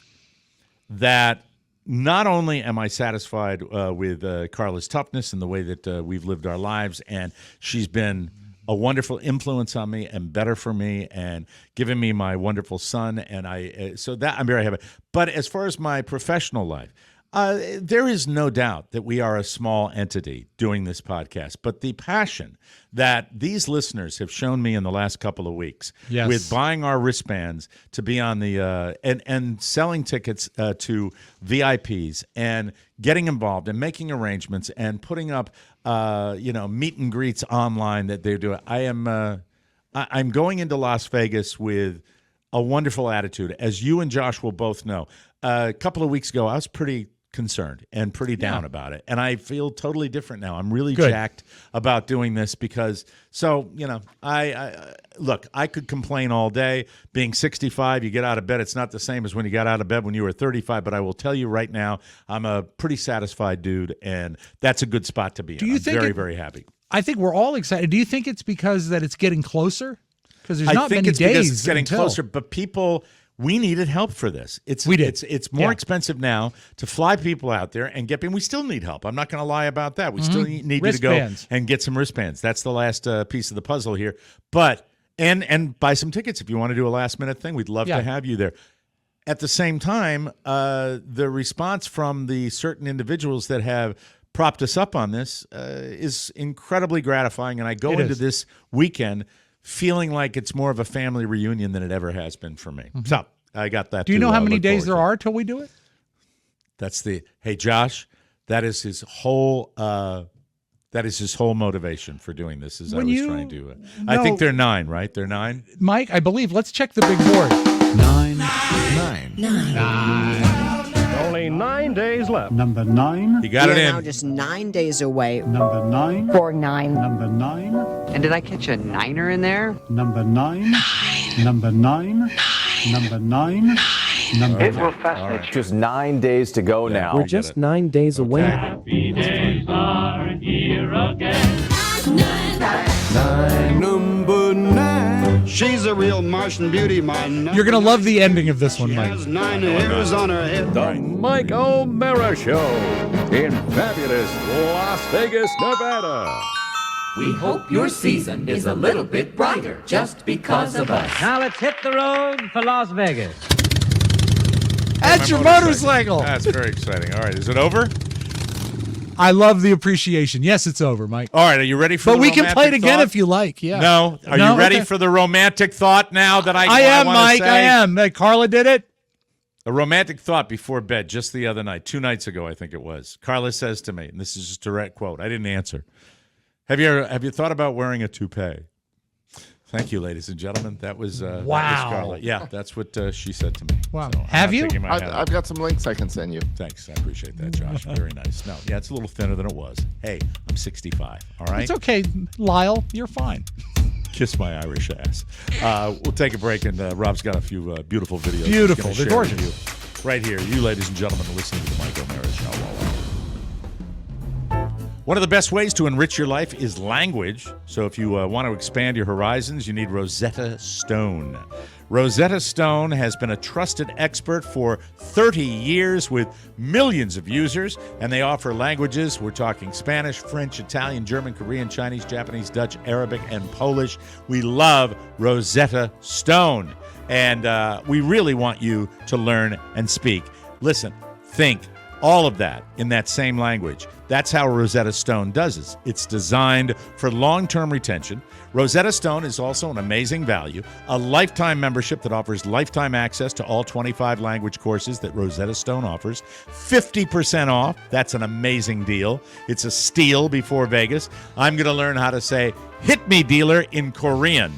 That not only am I satisfied with Carla's toughness and the way that we've lived our lives, and she's been a wonderful influence on me and better for me and giving me my wonderful son, and so that I'm very happy. But as far as my professional life, there is no doubt that we are a small entity doing this podcast, but the passion that these listeners have shown me in the last couple of weeks with buying our wristbands to be on the and selling tickets to VIPs and getting involved and making arrangements and putting up meet and greets online that they're doing. I'm going into Las Vegas with a wonderful attitude, as you and Josh will both know. A couple of weeks ago, I was pretty concerned and pretty down about it, and I feel totally different now. I'm really jacked about doing this because I could complain all day. Being 65, you get out of bed, it's not the same as when you got out of bed when you were 35, but I will tell you right now, I'm a pretty satisfied dude, and that's a good spot to be in. I'm very, very happy. I think we're all excited. Do you think it's because that it's getting closer? Because there's not many days. Because it's getting closer, but people... We needed help for this. It's more expensive now to fly people out there and get. And we still need help. I'm not going to lie about that. We still need you to go and get some wristbands. That's the last piece of the puzzle here. But and buy some tickets if you want to do a last minute thing. We'd love to have you there. At the same time, the response from the certain individuals that have propped us up on this is incredibly gratifying. And I go into this weekend feeling like it's more of a family reunion than it ever has been for me. So I got that. Do you know how many days there are till we do it? That's hey, Josh, that is his whole motivation for doing this. Is I was trying to. I think they're 9, right? They're 9. Mike, I believe. Let's check the big board. 9. Only 9 days left. Number 9. You got it in. Now just 9 days away. Number 9. 4-9. Number 9. And did I catch a niner in there? Number 9. Number 9. Number 9. Number It will fascinate you. Just 9 days to go now. We're just 9 days away. Happy days are here again. 9. Number 9. She's a real Martian beauty, my nine. You're going to love the ending of this one, Mike. Has 9 hairs on her head. The Mike O'Mara Show in fabulous Las Vegas, Nevada. We hope your season is a little bit brighter just because of us. Now let's hit the road for Las Vegas. That's your motorcycle. That's very exciting. All right, is it over? I love the appreciation. Yes, it's over, Mike. All right, are you ready for But the we can play it again thought? if you like. Yeah. No. Are you ready for the romantic thought now that I am, wanna Mike. say? I am. Carla did it. A romantic thought before bed just the other night, 2 nights ago, I think it was. Carla says to me, and this is just a direct quote. I didn't answer. Have you thought about wearing a toupee? Thank you, ladies and gentlemen. That was wow. That was Carla. Yeah, that's what she said to me. Wow. So Have you? I've got some links I can send you. Thanks. I appreciate that, Josh. Very nice. No, yeah, it's a little thinner than it was. Hey, I'm 65. All right. It's okay, Lyle. You're fine. Kiss my Irish ass. We'll take a break, and Rob's got a few beautiful videos. Beautiful. They're gorgeous. Right here, you ladies and gentlemen, are listening to the Mike O'Mara Show. One of the best ways to enrich your life is language. So if you want to expand your horizons, you need Rosetta Stone. Rosetta Stone has been a trusted expert for 30 years with millions of users, and they offer languages. We're talking Spanish, French, Italian, German, Korean, Chinese, Japanese, Dutch, Arabic, and Polish. We love Rosetta Stone, and we really want you to learn and speak. Listen, think, all of that in that same language. That's how Rosetta Stone does it. It's designed for long-term retention. Rosetta Stone is also an amazing value, a lifetime membership that offers lifetime access to all 25 language courses that Rosetta Stone offers. 50% off. That's an amazing deal. It's a steal before Vegas. I'm going to learn how to say, "Hit me, dealer," in Korean.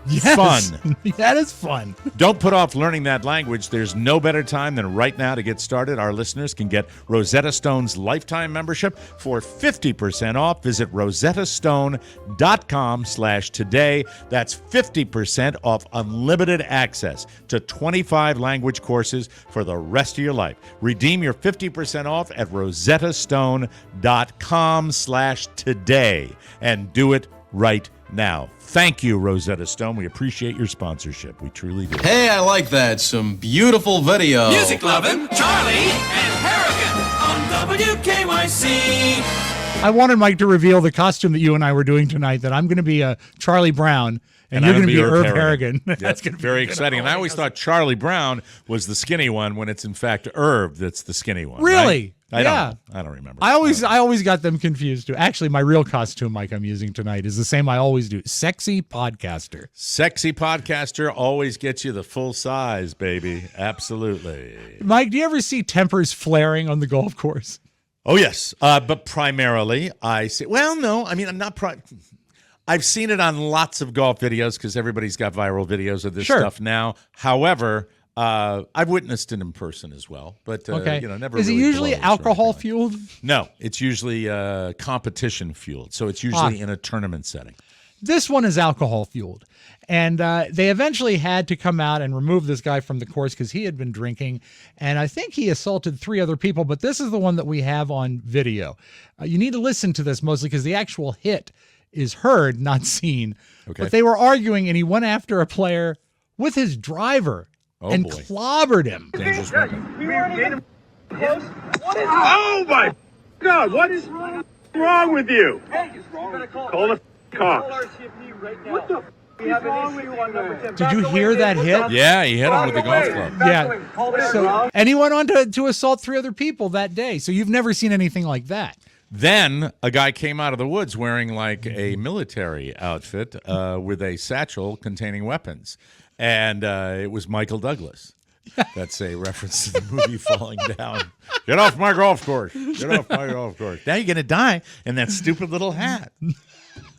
Yes. Fun. That is fun. Don't put off learning that language. There's no better time than right now to get started. Our listeners can get Rosetta Stone's lifetime membership for 50% off. Visit rosettastone.com/today. That's 50% off unlimited access to 25 language courses for the rest of your life. Redeem your 50% off at rosettastone.com/today and do it right now. Thank you, Rosetta Stone. We appreciate your sponsorship. We truly do. Hey, I like that. Some beautiful video. Music lovin', Charlie and Harrigan on WKYC. I wanted Mike to reveal the costume that you and I were doing tonight, that I'm going to be Charlie Brown, and you're going to be Irv Harrigan. That's going to be very exciting. And I always thought Charlie Brown was the skinny one when it's in fact Irv that's the skinny one. Really? Right? Yeah. I don't remember. I always got them confused too. Actually, my real costume, Mike, I'm using tonight is the same I always do. Sexy podcaster. Sexy podcaster always gets you the full size, baby. Absolutely. Mike, do you ever see tempers flaring on the golf course? Oh, yes. But primarily, I see. Well, no. I mean, I'm not. I've seen it on lots of golf videos because everybody's got viral videos of this stuff now. However, I've witnessed it in person as well. But, okay. Never. Is it really usually alcohol fueled? No, it's usually competition fueled. So it's usually in a tournament setting. This one is alcohol fueled. And they eventually had to come out and remove this guy from the course because he had been drinking. And I think he assaulted 3 other people. But this is the one that we have on video. You need to listen to this mostly because the actual hit is heard, not seen. Okay. But they were arguing, and he went after a player with his driver and clobbered him. Dangerous weapon. Oh my God! What is wrong with you? Call the cops. Did you hear that hit? Yeah, he hit him with the golf club. Yeah. So, and he went on to assault 3 other people that day. So you've never seen anything like that. Then a guy came out of the woods wearing like a military outfit with a satchel containing weapons. And it was Michael Douglas. That's a reference to the movie Falling Down. Get off my golf course. Get off my golf course. Now you're going to die in that stupid little hat.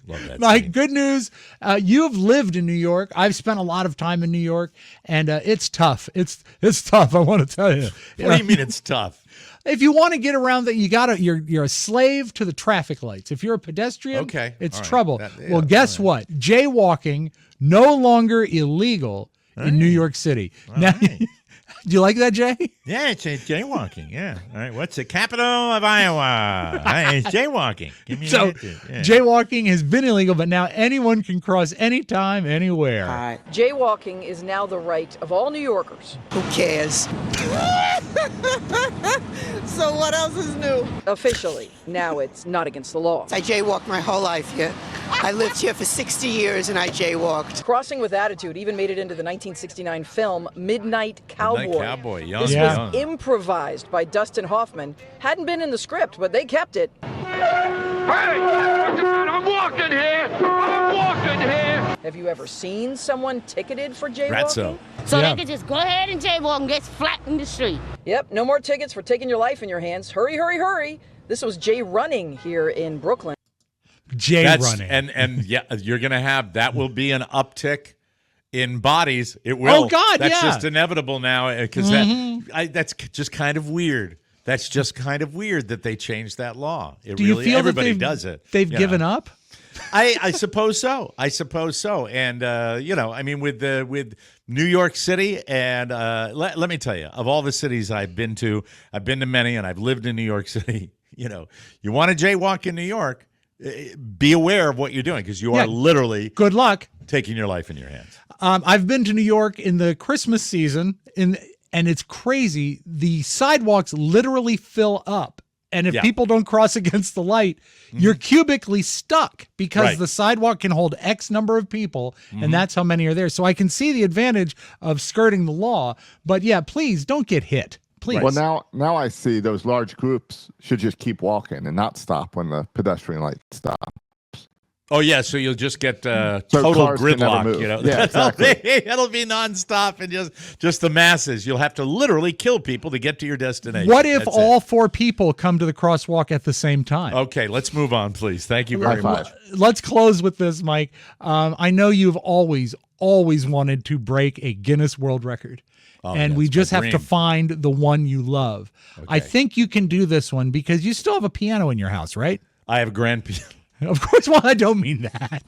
Love that. Mike, good news. You've lived in New York. I've spent a lot of time in New York, and it's tough. It's tough, I want to tell you. What do you mean it's tough? If you want to get around that, you're a slave to the traffic lights. If you're a pedestrian, it's all right. trouble. Well, guess what? Jaywalking no longer illegal in New York City. Now, do you like that, Jay? Yeah, it's jaywalking. Yeah. All right. What's the capital of Iowa? It's jaywalking. Give me jaywalking has been illegal, but now anyone can cross anytime, anywhere. Jaywalking is now the right of all New Yorkers. Who cares? So what else is new? Officially, now it's not against the law. I jaywalked my whole life here. I lived here for 60 years and I jaywalked. Crossing with attitude even made it into the 1969 film Midnight Cowboy. Midnight Cowboy, young. This was improvised by Dustin Hoffman. Hadn't been in the script, but they kept it. Hey! I'm walking here! I'm walking here! Have you ever seen someone ticketed for jaywalking? Ratso. So they could just go ahead and jaywalk and get flat in the street. Yep, no more tickets for taking your life in your hands. Hurry, hurry, hurry. This was Jay running here in Brooklyn. Running. And yeah, you're going to have, that will be an uptick in bodies. It will. Oh, God, That's just inevitable now because that's just kind of weird. That's just kind of weird that they changed that law. Do you feel everybody that does it. They've given up? I suppose so. And I mean, with New York City, and let me tell you, of all the cities I've been to many, and I've lived in New York City. You want to jaywalk in New York, be aware of what you're doing because you are literally good luck taking your life in your hands. I've been to New York in the Christmas season, and it's crazy. The sidewalks literally fill up. And if people don't cross against the light, you're cubically stuck because the sidewalk can hold X number of people, and that's how many are there. So I can see the advantage of skirting the law. But yeah, please don't get hit. Please. Well, now I see those large groups should just keep walking and not stop when the pedestrian light stops. Oh yeah, so you'll just get So total cars can never gridlock. move. Yeah, exactly. It'll be nonstop and just the masses. You'll have to literally kill people to get to your destination. What if all 4 people come to the crosswalk at the same time? Okay, let's move on, please. Thank you very much. Let's close with this, Mike. I know you've always wanted to break a Guinness World Record. And we just have to find the one you love. Okay. I think you can do this one because you still have a piano in your house, right? I have a grand piano. Of course. Well, I don't mean that.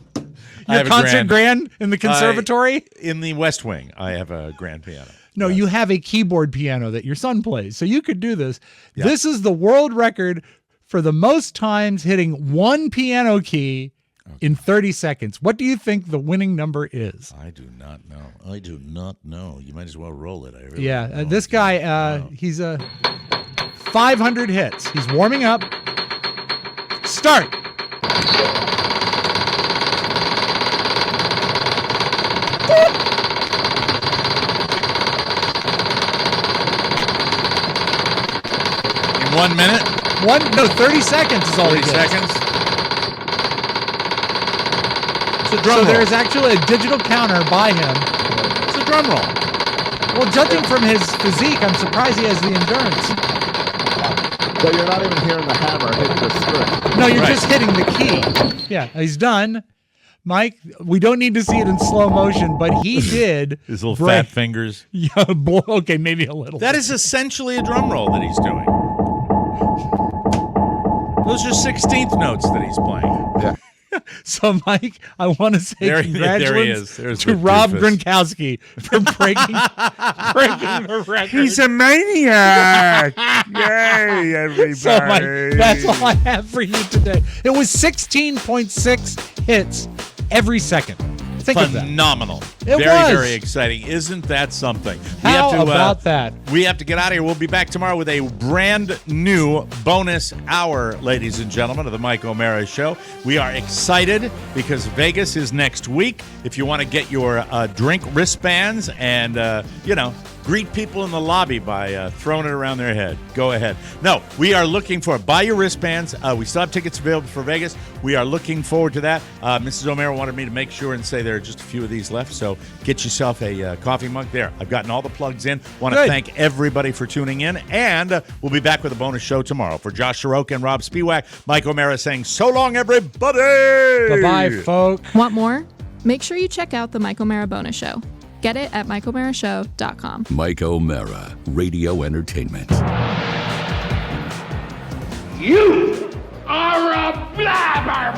Your concert grand in the conservatory? In the West Wing, I have a grand piano. No, you have a keyboard piano that your son plays. So you could do this. Yeah. This is the world record for the most times hitting one piano key in 30 seconds. What do you think the winning number is? I do not know. You might as well roll it. I really this guy, he's 500 hits. He's warming up. Start. In 1 minute? 30 seconds is all 30 he gets. seconds. So there's actually a digital counter by him. It's a drum roll. Well, judging from his physique, I'm surprised he has the endurance. So you're not even hearing the hammer hitting the string. No, you're just hitting the key. Yeah, he's done. Mike, we don't need to see it in slow motion, but he did. His little fat fingers. Yeah, okay, maybe a little. That is essentially a drum roll that he's doing. Those are 16th notes that he's playing. Yeah. So, Mike, I want to say congratulations to Rob Gronkowski for breaking the record. He's a maniac. Yay, everybody. So, Mike, that's all I have for you today. It was 16.6 hits every second. Think phenomenal. Of that. Very exciting. Isn't that something? How about that? We have to get out of here. We'll be back tomorrow with a brand new bonus hour, ladies and gentlemen, of the Mike O'Mara Show. We are excited because Vegas is next week. If you want to get your drink wristbands and, greet people in the lobby by throwing it around their head, go ahead. No, we are looking for buy your wristbands. We still have tickets available for Vegas. We are looking forward to that. Mrs. O'Mara wanted me to make sure and say there are just a few of these left, so get yourself a coffee mug there. I've gotten all the plugs in. Want to thank everybody for tuning in, and we'll be back with a bonus show tomorrow. For Josh Soroka and Rob Spiewak, Mike O'Mara saying so long, everybody. Bye-bye, folks. Want more? Make sure you check out the Mike O'Mara Bonus Show. Get it at MikeO'MaraShow.com. Mike O'Mara, Radio Entertainment. You are a blabbermouth!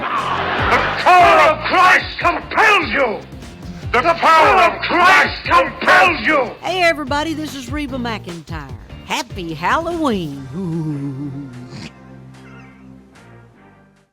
The power of Christ compels you! The power of Christ compels you! Hey, everybody, this is Reba McEntire. Happy Halloween. Ooh.